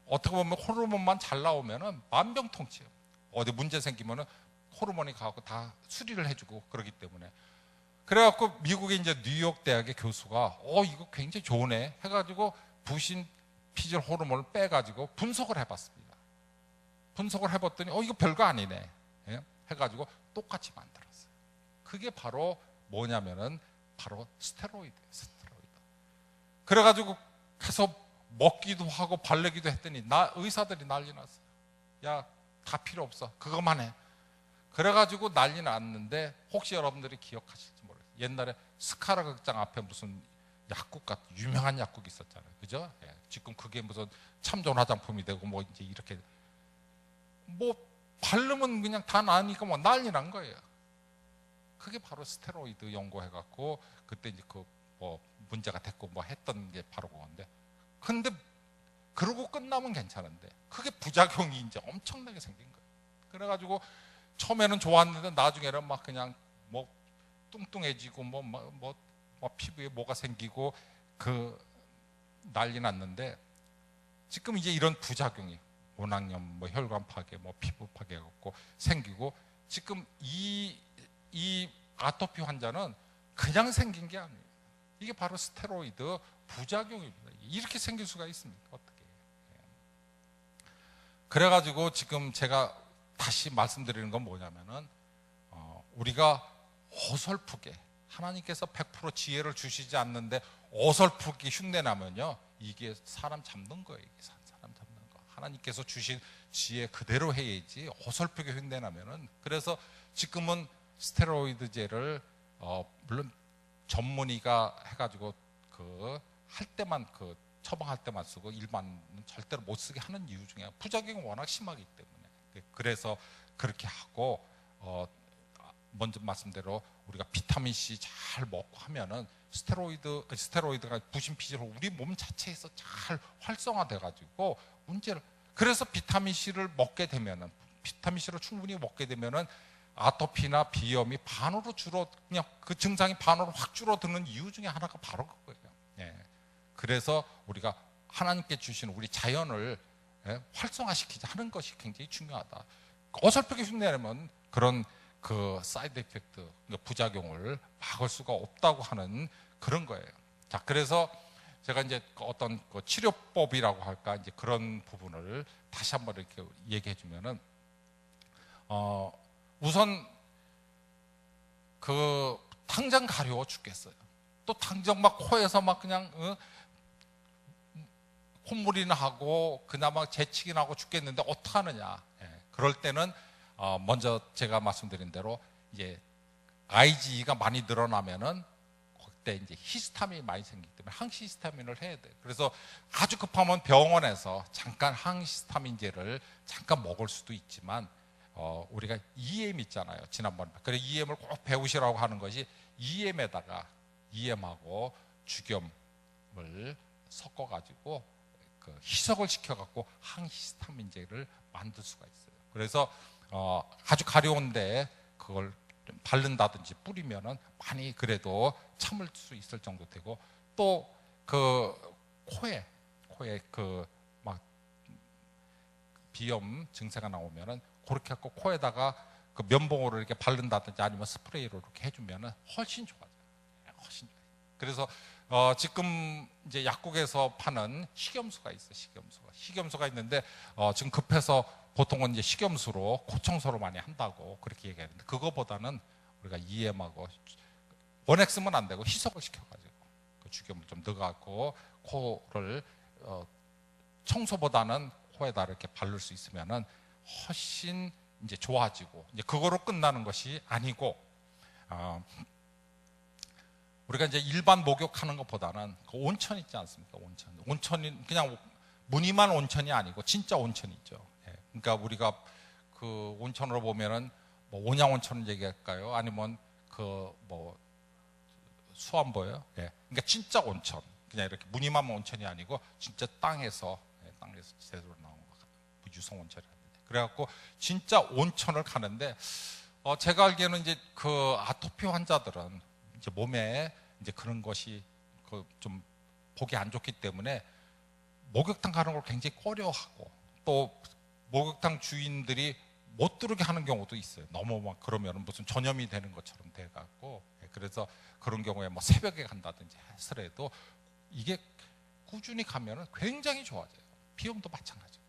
어떻게 보면 호르몬만 잘 나오면은 만병통치예요. 어디 문제 생기면은 호르몬이 가고 다 수리를 해주고 그러기 때문에. 그래갖고 미국의 이제 뉴욕 대학의 교수가 이거 굉장히 좋으네 해가지고 부신 피질 호르몬을 빼가지고 분석을 해봤습니다. 분석을 해봤더니 이거 별거 아니네, 예? 해가지고 똑같이 만들었어요. 그게 바로 뭐냐면은 바로 스테로이드예요. 스테로이드. 그래가지고 해서 먹기도 하고 바르기도 했더니 의사들이 난리 났어요. 야, 다 필요 없어, 그것만 해. 그래가지고 난리 났는데, 혹시 여러분들이 기억하실지 모르겠어요. 옛날에 스카라 극장 앞에 무슨 약국 같은 유명한 약국이 있었잖아요, 그죠? 예. 지금 그게 무슨 참 좋은 화장품이 되고 뭐 이제 이렇게 뭐 바르면 그냥 다 나으니까 뭐 난리 난 거예요. 그게 바로 스테로이드 연고해갖고 그때 이제 뭐 문제가 됐고 뭐 했던 게 바로 그건데, 근데 그러고 끝나면 괜찮은데 그게 부작용이 이제 엄청나게 생긴 거예요. 그래가지고 처음에는 좋았는데 나중에는 막 그냥 뭐 뚱뚱해지고 뭐 피부에 뭐가 생기고 난리 났는데, 지금 이제 이런 부작용이 모낭염, 뭐 혈관 파괴, 뭐 피부 파괴 갖고 생기고, 지금 이 아토피 환자는 그냥 생긴 게 아니에요. 이게 바로 스테로이드 부작용입니다. 이렇게 생길 수가 있습니까? 어떻게? 그래가지고 지금 제가 다시 말씀드리는 건 뭐냐면은 우리가 어설프게 하나님께서 100% 지혜를 주시지 않는데 어설프게 흉내나면요, 이게 사람 잡는 거예요. 이게 사람 잡는 거. 하나님께서 주신 지혜 그대로 해야지 어설프게 흉내나면은. 그래서 지금은 스테로이드제를 물론 전문의가 해가지고 할 때만 처방할 때만 쓰고 일반은 절대로 못 쓰게 하는 이유 중에 부작용이 워낙 심하기 때문에. 그래서 그렇게 하고 먼저 말씀대로 우리가 비타민 C 잘 먹고 하면은 스테로이드가 부신 피질로 우리 몸 자체에서 잘 활성화돼 가지고 그래서 비타민 C를 먹게 되면은, 비타민 C를 충분히 먹게 되면은 아토피나 비염이 그냥 그 증상이 반으로 확 줄어드는 이유 중에 하나가 바로 그거예요. 예. 그래서 우리가 하나님께 주신 우리 자연을 활성화시키자 하는 것이 굉장히 중요하다. 어설프게 흉내내면 그런 사이드 이펙트, 부작용을 막을 수가 없다고 하는 그런 거예요. 자, 그래서 제가 이제 어떤 치료법이라고 할까, 이제 그런 부분을 다시 한번 이렇게 얘기해 주면은, 우선 당장 가려워 죽겠어요. 또 당장 막 코에서 막 그냥 콧물이 나고 그나마 재채기 나고 죽겠는데 어떡하느냐. 그럴 때는 먼저 제가 말씀드린 대로 이제 IgE가 많이 늘어나면은 때 이제 히스타민이 많이 생기기 때문에 항히스타민을 해야 돼요. 그래서 아주 급하면 병원에서 잠깐 항히스타민제를 잠깐 먹을 수도 있지만 우리가 EM 있잖아요. 지난번에. 그래서 EM을 꼭 배우시라고 하는 것이 EM에다가 EM하고 죽염을 섞어가지고 그 희석을 시켜갖고 항히스타민제를 만들 수가 있어요. 그래서 아주 가려운데 그걸 좀 바른다든지 뿌리면은 많이 그래도 참을 수 있을 정도 되고, 또 그 코에 그 막 비염 증세가 나오면은 그렇게 갖고 코에다가 그 면봉으로 이렇게 바른다든지 아니면 스프레이로 이렇게 해주면은 훨씬 좋아져요. 훨씬 좋아요. 그래서 지금 이제 약국에서 파는 식염수가 있어요. 식염수가 있는데 지금 급해서 보통은 이제 식염수로 코 청소를 많이 한다고 그렇게 얘기하는데, 그거보다는 우리가 EM하고 원액 쓰면 안 되고 희석을 시켜가지고 그 죽염을 좀 넣어갖고 코를 청소보다는 코에다 이렇게 바를 수 있으면은 훨씬 이제 좋아지고, 이제 그거로 끝나는 것이 아니고 우리가 이제 일반 목욕하는 것보다는 그 온천 있지 않습니까? 온천이 그냥 무늬만 온천이 아니고 진짜 온천이 있죠. 예. 그러니까 우리가 그 온천으로 보면은 뭐 온양온천을 얘기할까요? 아니면 그 뭐 수안보예요? 예. 그러니까 진짜 온천, 그냥 이렇게 무늬만 온천이 아니고 진짜 땅에서 제대로 나온 것 같아요. 유성 온천이라는데. 그래갖고 진짜 온천을 가는데 제가 알기에는 이제 그 아토피 환자들은 이제 몸에 이제 그런 것이 좀 보기 안 좋기 때문에 목욕탕 가는 걸 굉장히 꺼려하고, 또 목욕탕 주인들이 못 들어오게 하는 경우도 있어요. 너무 막 그러면 무슨 전염이 되는 것처럼 돼갖고, 그래서 그런 경우에 뭐 새벽에 간다든지 했으라도 이게 꾸준히 가면은 굉장히 좋아져요. 비용도 마찬가지고.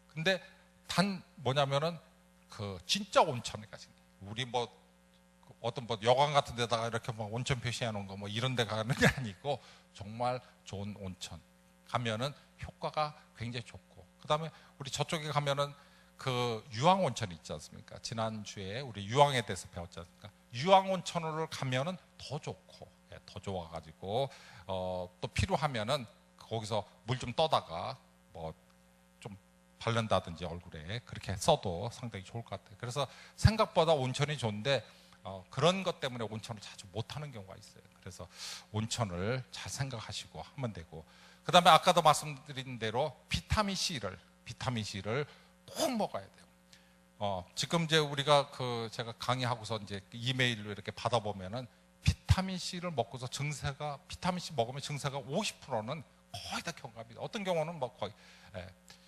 근데 단 뭐냐면은 그 진짜 온천에 가신 거예요. 우리 뭐 어떤 뭐 여관 같은 데다가 이렇게 뭐 온천 표시해 놓은 거 뭐 이런 데 가는 게 아니고 정말 좋은 온천 가면은 효과가 굉장히 좋고, 그다음에 우리 저쪽에 가면은 그 유황 온천 있지 않습니까? 지난주에 우리 유황에 대해서 배웠지 않습니까? 유황 온천으로 가면은 더 좋고, 더 좋아가지고 또 필요하면은 거기서 물 좀 떠다가 뭐 좀 바른다든지 얼굴에 그렇게 써도 상당히 좋을 것 같아요. 그래서 생각보다 온천이 좋은데 그런 것 때문에 온천을 자주 못 하는 경우가 있어요. 그래서 온천을 잘 생각하시고 하면 되고, 그 다음에 아까도 말씀드린 대로 비타민 C를 꼭 먹어야 돼요. 지금 이제 우리가 제가 강의하고서 이제 이메일로 이렇게 받아보면은 비타민 C를 먹고서 비타민 C 먹으면 증세가 50%는 거의 다 경감합니다. 어떤 경우는 뭐 거의,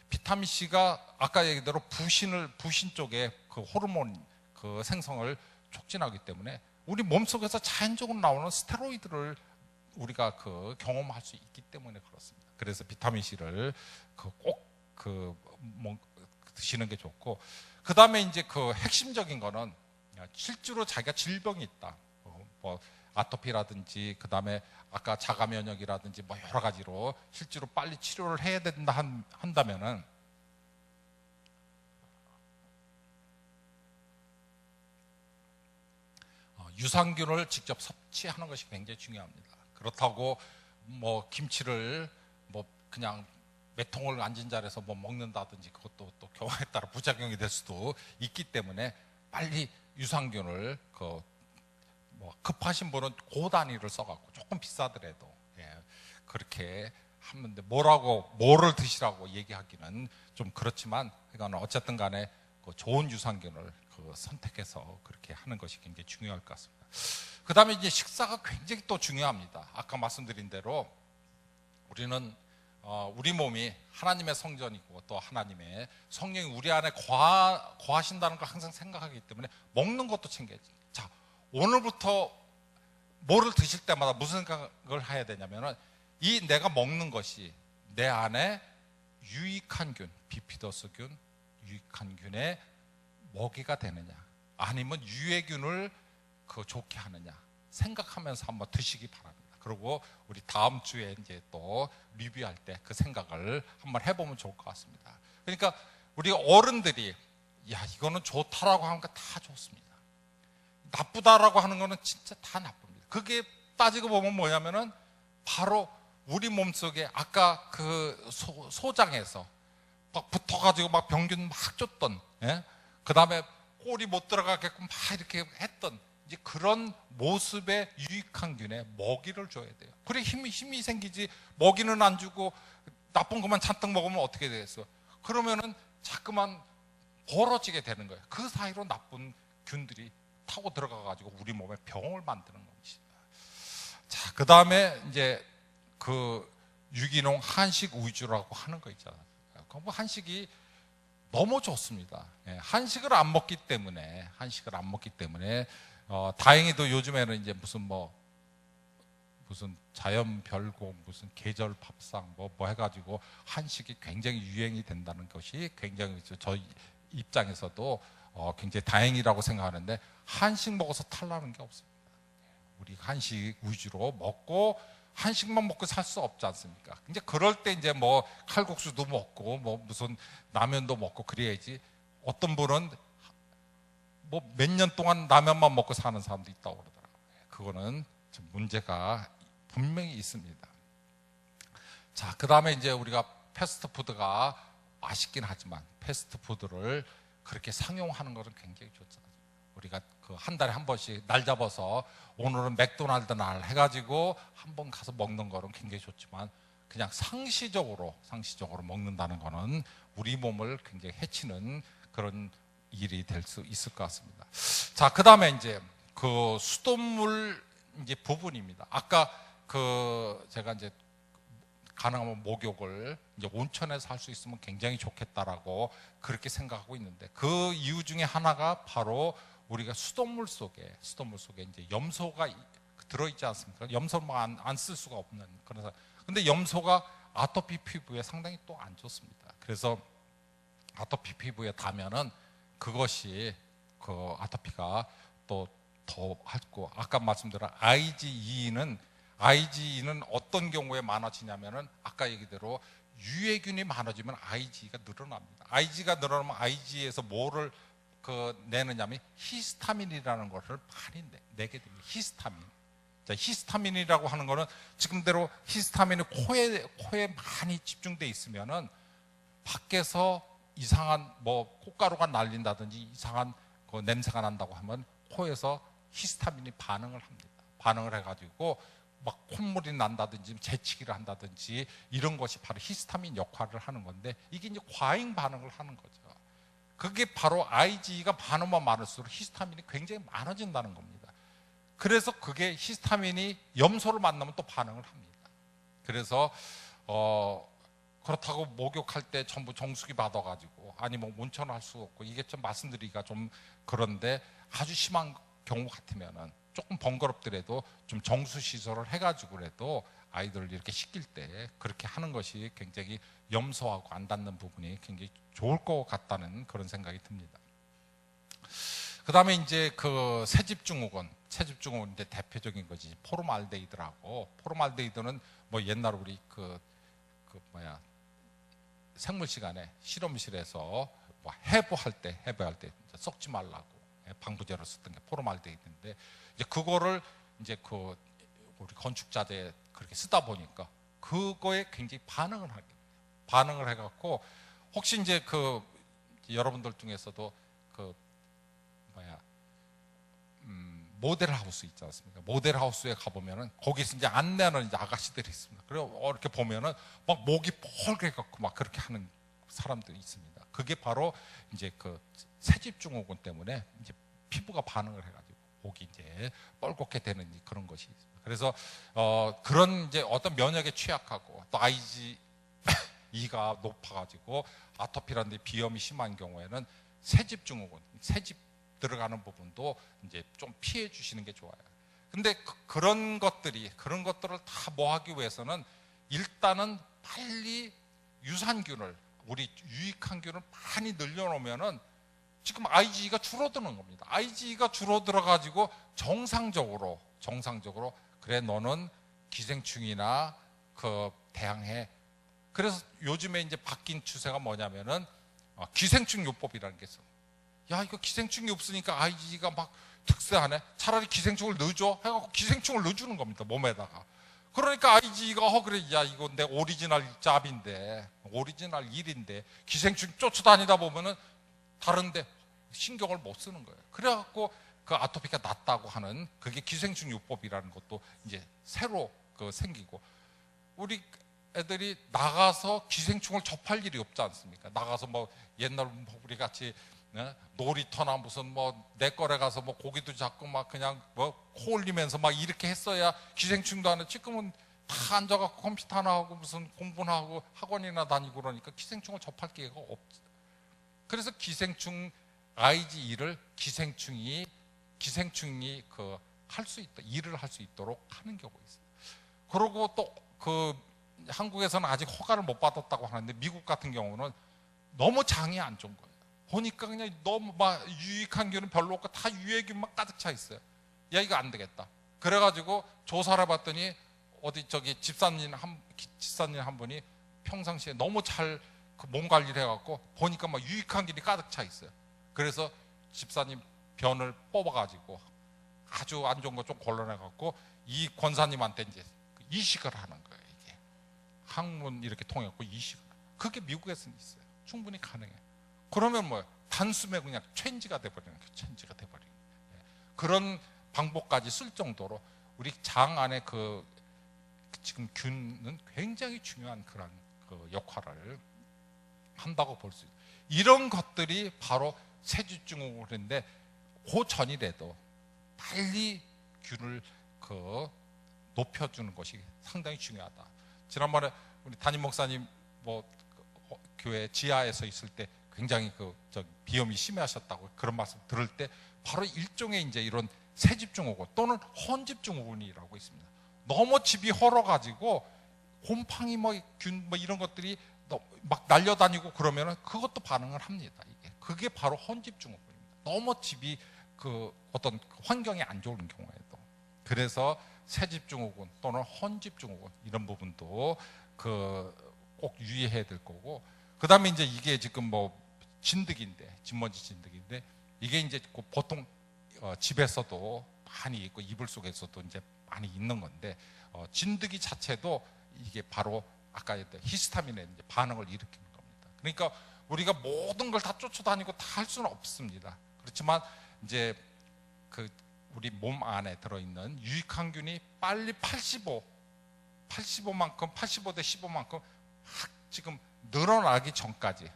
비타민 C가 아까 얘기대로 부신 쪽에 그 호르몬 그 생성을 촉진하기 때문에 우리 몸속에서 자연적으로 나오는 스테로이드를 우리가 경험할 수 있기 때문에 그렇습니다. 그래서 비타민 C를 꼭 드시는 게 좋고, 그 다음에 이제 핵심적인 거는 실제로 자기가 질병이 있다, 뭐 아토피라든지 그 다음에 아까 자가 면역이라든지 뭐 여러 가지로 실제로 빨리 치료를 해야 된다 한다면은 유산균을 직접 섭취하는 것이 굉장히 중요합니다. 그렇다고 뭐 김치를 뭐 그냥 몇 통을 앉은 자리에서 뭐 먹는다든지 그것도 또 경우에 따라 부작용이 될 수도 있기 때문에 빨리 유산균을 뭐 급하신 분은 고단위를 써갖고 조금 비싸더라도 그렇게 하는데 뭐를 드시라고 얘기하기는 좀 그렇지만, 이거는 어쨌든 간에 좋은 유산균을 선택해서 그렇게 하는 것이 굉장히 중요할 것 같습니다. 그 다음에 이제 식사가 굉장히 또 중요합니다. 아까 말씀드린 대로 우리는 우리 몸이 하나님의 성전이고 또 하나님의 성령이 우리 안에 거하신다는 걸 항상 생각하기 때문에 먹는 것도 챙겨야지. 자, 오늘부터 뭐를 드실 때마다 무슨 생각을 해야 되냐면은 이 내가 먹는 것이 내 안에 유익한 균, 비피더스균, 유익한 균의 먹이가 되느냐, 아니면 유해균을 좋게 하느냐 생각하면서 한번 드시기 바랍니다. 그리고 우리 다음 주에 이제 또 리뷰할 때 그 생각을 한번 해보면 좋을 것 같습니다. 그러니까 우리 어른들이 이거는 좋다라고 하는 거 다 좋습니다. 나쁘다라고 하는 거는 진짜 다 나쁩니다. 그게 따지고 보면 뭐냐면은 바로 우리 몸속에 아까 그 소장에서 막 붙어가지고 막 병균 막 쫓던, 예? 그 다음에 꼴이 못 들어가게끔 막 이렇게 했던 이제 그런 모습의 유익한 균에 먹이를 줘야 돼요. 그래 힘이 생기지. 먹이는 안 주고 나쁜 것만 잔뜩 먹으면 어떻게 되겠어? 그러면은 자꾸만 벌어지게 되는 거예요. 그 사이로 나쁜 균들이 타고 들어가가지고 우리 몸에 병을 만드는 것이죠. 자, 그 다음에 이제 그 유기농 한식 위주라고 하는 거 있잖아요. 그 한식이 너무 좋습니다. 예, 한식을 안 먹기 때문에 다행히도 요즘에는 이제 무슨 자연 별곡, 무슨 계절 밥상 뭐 해가지고 한식이 굉장히 유행이 된다는 것이 굉장히 저희 입장에서도 굉장히 다행이라고 생각하는데, 한식 먹어서 탈나는 게 없습니다. 우리 한식 위주로 먹고 한식만 먹고 살 수 없지 않습니까? 이제 그럴 때 이제 뭐 칼국수도 먹고 뭐 무슨 라면도 먹고 그래야지. 어떤 분은 뭐 몇 년 동안 라면만 먹고 사는 사람도 있다고 그러더라고요. 그거는 좀 문제가 분명히 있습니다. 자, 그 다음에 이제 우리가 패스트푸드가 맛있긴 하지만 패스트푸드를 그렇게 상용하는 것은 굉장히 좋잖아요. 우리가 그 한 달에 한 번씩 날 잡아서 오늘은 맥도날드 날 해가지고 한 번 가서 먹는 거는 굉장히 좋지만, 그냥 상시적으로 먹는다는 거는 우리 몸을 굉장히 해치는 그런 일이 될 수 있을 것 같습니다. 자, 그 다음에 이제 그 수돗물 이제 부분입니다. 아까 그 제가 이제 가능하면 목욕을 이제 온천에서 할 수 있으면 굉장히 좋겠다라고 그렇게 생각하고 있는데, 그 이유 중에 하나가 바로 우리가 수돗물 속에 이제 염소가 들어있지 않습니까? 염소만 안 쓸 수가 없는 그런. 근데 염소가 아토피 피부에 상당히 또 안 좋습니다. 그래서 아토피 피부에 닿으면은 그것이 그 아토피가 또 더 하고, 아까 말씀드린 IgE는 어떤 경우에 많아지냐면은 아까 얘기대로 유해균이 많아지면 IgE가 늘어납니다. IgE가 늘어나면 IgE에서 뭐를 내느냐면 히스타민이라는 것을 많이 내게 됩니다. 히스타민. 자, 히스타민이라고 하는 거는 지금대로 히스타민이 코에 많이 집중돼 있으면은 밖에서 이상한 뭐 콧가루가 날린다든지 이상한 그 냄새가 난다고 하면 코에서 히스타민이 반응을 합니다. 반응을 해가지고 막 콧물이 난다든지 재채기를 한다든지 이런 것이 바로 히스타민 역할을 하는 건데, 이게 이제 과잉 반응을 하는 거죠. 그게 바로 IgE가 많으면 많을수록 히스타민이 굉장히 많아진다는 겁니다. 그래서 그게 히스타민이 염소를 만나면 또 반응을 합니다. 그래서 그렇다고 목욕할 때 전부 정수기 받아가지고 아니 뭐 온천을 할 수 없고, 이게 좀 말씀드리기가 좀 그런데, 아주 심한 경우 같으면은 조금 번거롭더라도 좀 정수 시설을 해가지고라도 아이들을 이렇게 씻길 때 그렇게 하는 것이 굉장히 염소하고 안 닿는 부분이 굉장히 좋을 것 같다는 그런 생각이 듭니다. 그 다음에 이제 그 채집증후군인데 대표적인 것이 포름알데히드라고. 포름알데히드는 뭐 옛날 우리 생물 시간에 실험실에서 뭐 해부할 때 썩지 말라고 방부제로 썼던 게 포름알데히드인데, 이제 그거를 이제 그 우리 건축자재 그렇게 쓰다 보니까 그거에 굉장히 반응을 해갖고, 혹시 이제 그 여러분들 중에서도 모델하우스 있지 않습니까? 모델하우스에 가보면은 거기서 이제 안내하는 이제 아가씨들이 있습니다. 그리고 이렇게 보면은 막 목이 뻘게 갖고 막 그렇게 하는 사람들이 있습니다. 그게 바로 이제 그 새집증후군 때문에 이제 피부가 반응을 해가지고 목이 이제 뻘겋게 되는 그런 것이 있습니다. 그래서 그런 이제 어떤 면역에 취약하고 또 IgE가 높아가지고 아토피라는 데 비염이 심한 경우에는 새집증후군, 새집 들어가는 부분도 이제 좀 피해 주시는 게 좋아요. 근데 그런 것들을 다 뭐 하기 위해서는 일단은 빨리 유산균을, 우리 유익한 균을 많이 늘려놓으면은 지금 IgE가 줄어드는 겁니다. IgE가 줄어들어 가지고 정상적으로 그래 너는 기생충이나 대항해. 그래서 요즘에 이제 바뀐 추세가 뭐냐면은 기생충 요법이라는 게 있어. 야, 이거 기생충이 없으니까 IgE가 막 특세하네. 차라리 기생충을 넣어줘 해갖고 기생충을 넣어주는 겁니다, 몸에다가. 그러니까 IG가 그래, 야 이거 내 오리지널 짭인데, 오리지널 일인데 기생충 쫓아다니다 보면은 다른데 신경을 못 쓰는 거예요. 그래갖고 그 아토피가 낫다고 하는 그게 기생충 요법이라는 것도 이제 새로 생기고, 우리 애들이 나가서 기생충을 접할 일이 없지 않습니까? 나가서 뭐 옛날 우리 같이 놀이터나 무슨 뭐 내 거래 가서 뭐 고기도 잡고 막 그냥 뭐 코 올리면서 막 이렇게 했어야 기생충도 안 해. 지금은 다 앉아갖고 컴퓨터 하나 하고 무슨 공부나 하고 학원이나 다니고 그러니까 기생충을 접할 기회가 없죠. 그래서 기생충 IG1을 기생충이 할 수 있다, 일을 할 수 있도록 하는 경우가 있어요. 그리고 또 한국에서는 아직 허가를 못 받았다고 하는데 미국 같은 경우는 너무 장이 안 좋은 거예요. 보니까 그냥 너무 막 유익한 균은 별로 없고 다 유해균만 가득 차 있어요. 야 이거 안 되겠다. 그래가지고 조사를 해봤더니 어디 저기 집사님 한 분이 평상시에 너무 잘 몸 관리를 해갖고 보니까 막 유익한 균이 가득 차 있어요. 그래서 집사님 변을 뽑아가지고 아주 안 좋은 거 좀 걸러내갖고 이 권사님한테 이제 이식을 하는 거예요. 이게 항문 이렇게 통해갖고 이식을. 그게 미국에서는 있어요. 충분히 가능해. 그러면 뭐 단숨에 그냥 체인지가 돼버리는 거예요. 체인지가 돼버리는 거예요. 그런 방법까지 쓸 정도로 우리 장 안에 지금 균은 굉장히 중요한 그런 역할을 한다고 볼 수 있어요. 이런 것들이 바로 세집증후군인데 그 전이라도 빨리 균을 높여주는 것이 상당히 중요하다. 지난번에 우리 담임 목사님 교회 지하에서 있을 때 굉장히 비염이 심해하셨다고 그런 말씀 들을 때 바로 일종의 이제 이런 세집증후군 또는 헌집증후군이라고 있습니다. 너무 집이 헐어가지고 곰팡이 균 이런 것들이 막 날려다니고 그러면은 그것도 반응을 합니다. 그게 바로 헌집증후군입니다. 너무 집이 어떤 환경이 안 좋은 경우에도. 그래서 세집증후군 또는 헌집증후군 이런 부분도 꼭 유의해야 될 거고, 그 다음에 이제 이게 지금 진드기인데, 진먼지 진드기인데 이게 이제 보통 집에서도 많이 있고 이불 속에서도 이제 많이 있는 건데, 진드기 자체도 이게 바로 아까 했던 히스타민에 이제 반응을 일으키는 겁니다. 그러니까 우리가 모든 걸 다 쫓아다니고 다 할 수는 없습니다. 그렇지만 이제 우리 몸 안에 들어있는 유익항균이 빨리 85만큼 85 대 15만큼 지금 늘어나기 전까지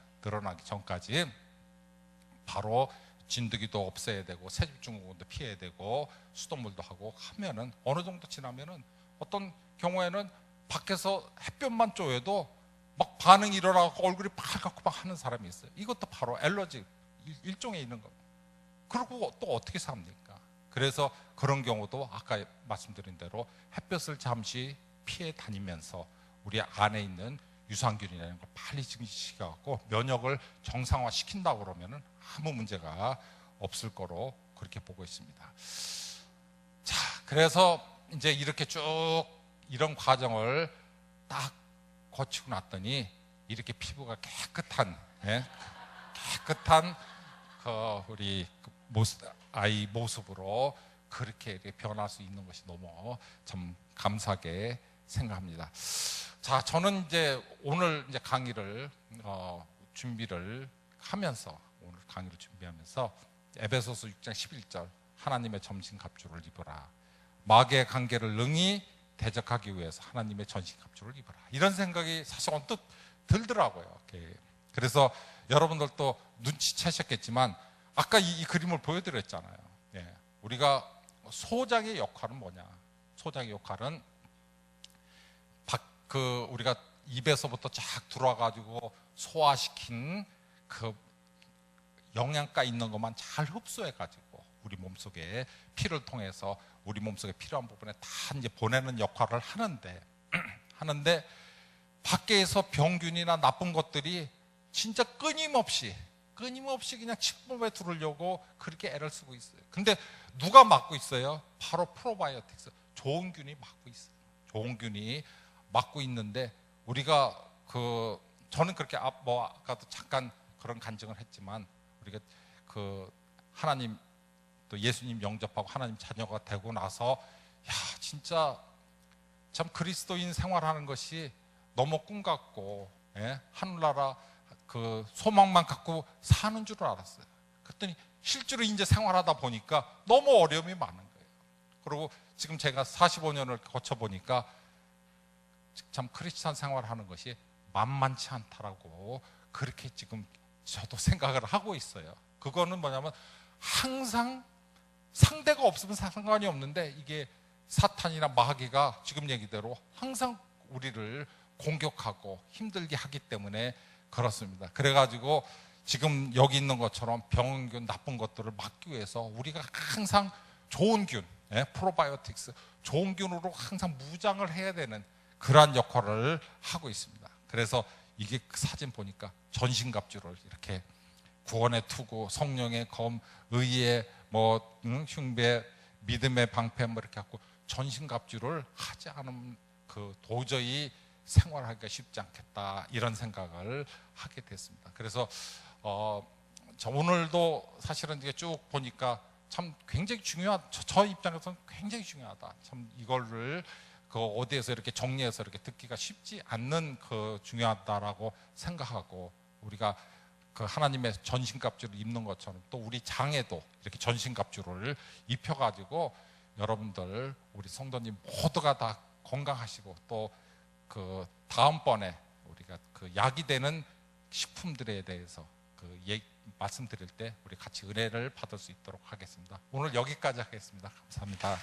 바로 진드기도 없애야 되고 세집증후군도 피해야 되고 수돗물도 하고 하면은 어느 정도 지나면은 어떤 경우에는 밖에서 햇볕만 쬐어도 막 반응이 일어나고 얼굴이 빨갛고 막 하는 사람이 있어요. 이것도 바로 알러지 일종에 있는 겁니다. 그리고 또 어떻게 삽니까? 그래서 그런 경우도 아까 말씀드린 대로 햇볕을 잠시 피해 다니면서 우리 안에 있는 유산균이라는 걸 빨리 증식시켜갖고 면역을 정상화시킨다고 그러면은 아무 문제가 없을 거로 그렇게 보고 있습니다. 자, 그래서 이제 이렇게 쭉 이런 과정을 딱 거치고 났더니 이렇게 피부가 깨끗한 우리 아이 모습으로 그렇게 변할 수 있는 것이 너무 참 감사하게 생각합니다. 자, 저는 이제 오늘 이제 강의를 준비를 하면서 에베소서 6장 11절 하나님의 전신갑주를 입어라. 마귀의 관계를 능히 대적하기 위해서 하나님의 전신갑주를 입어라. 이런 생각이 사실 언뜻 들더라고요. 그래서 여러분들도 눈치채셨겠지만 아까 이 그림을 보여드렸잖아요. 우리가 소장의 역할은 뭐냐? 소장의 역할은 우리가 입에서부터 쫙 들어와가지고 소화시킨 영양가 있는 것만 잘 흡수해가지고 우리 몸속에 피를 통해서 우리 몸속에 필요한 부분에 다 이제 보내는 역할을 하는데 밖에서 병균이나 나쁜 것들이 진짜 끊임없이 그냥 침범에 들으려고 그렇게 애를 쓰고 있어요. 근데 누가 막고 있어요? 바로 프로바이오틱스, 좋은 균이 막고 있어요. 좋은 균이 막고 있는데 우리가 저는 그렇게 아까도 잠깐 그런 간증을 했지만 우리가 하나님 또 예수님 영접하고 하나님 자녀가 되고 나서 야 진짜 참 그리스도인 생활하는 것이 너무 꿈 같고 하늘나라 그 소망만 갖고 사는 줄 알았어요. 그랬더니 실제로 이제 생활하다 보니까 너무 어려움이 많은 거예요. 그리고 지금 제가 45년을 거쳐보니까 참 크리스찬 생활하는 것이 만만치 않다라고 그렇게 지금 저도 생각을 하고 있어요. 그거는 뭐냐면 항상 상대가 없으면 상관이 없는데 이게 사탄이나 마귀가 지금 얘기대로 항상 우리를 공격하고 힘들게 하기 때문에 그렇습니다. 그래가지고 지금 여기 있는 것처럼 병균 나쁜 것들을 막기 위해서 우리가 항상 좋은 균, 프로바이오틱스, 좋은 균으로 항상 무장을 해야 되는 그러한 역할을 하고 있습니다. 그래서 이게 사진 보니까 전신갑주를 이렇게 구원의 투구, 성령의 검, 의의 흉배, 믿음의 방패 이렇게 갖고 전신갑주를 하지 않으면 그 도저히 생활하기가 쉽지 않겠다 이런 생각을 하게 됐습니다. 그래서 저 오늘도 사실은 이게 쭉 보니까 참 굉장히 저 입장에서는 굉장히 중요하다. 참 이거를 그 어디에서 이렇게 정리해서 이렇게 듣기가 쉽지 않는 그 중요하다라고 생각하고 우리가 그 하나님의 전신갑주를 입는 것처럼 또 우리 장에도 이렇게 전신갑주를 입혀가지고 여러분들 우리 성도님 모두가 다 건강하시고 또 그 다음번에 우리가 그 약이 되는 식품들에 대해서 그 말씀드릴 때 우리 같이 은혜를 받을 수 있도록 하겠습니다. 오늘 여기까지 하겠습니다. 감사합니다.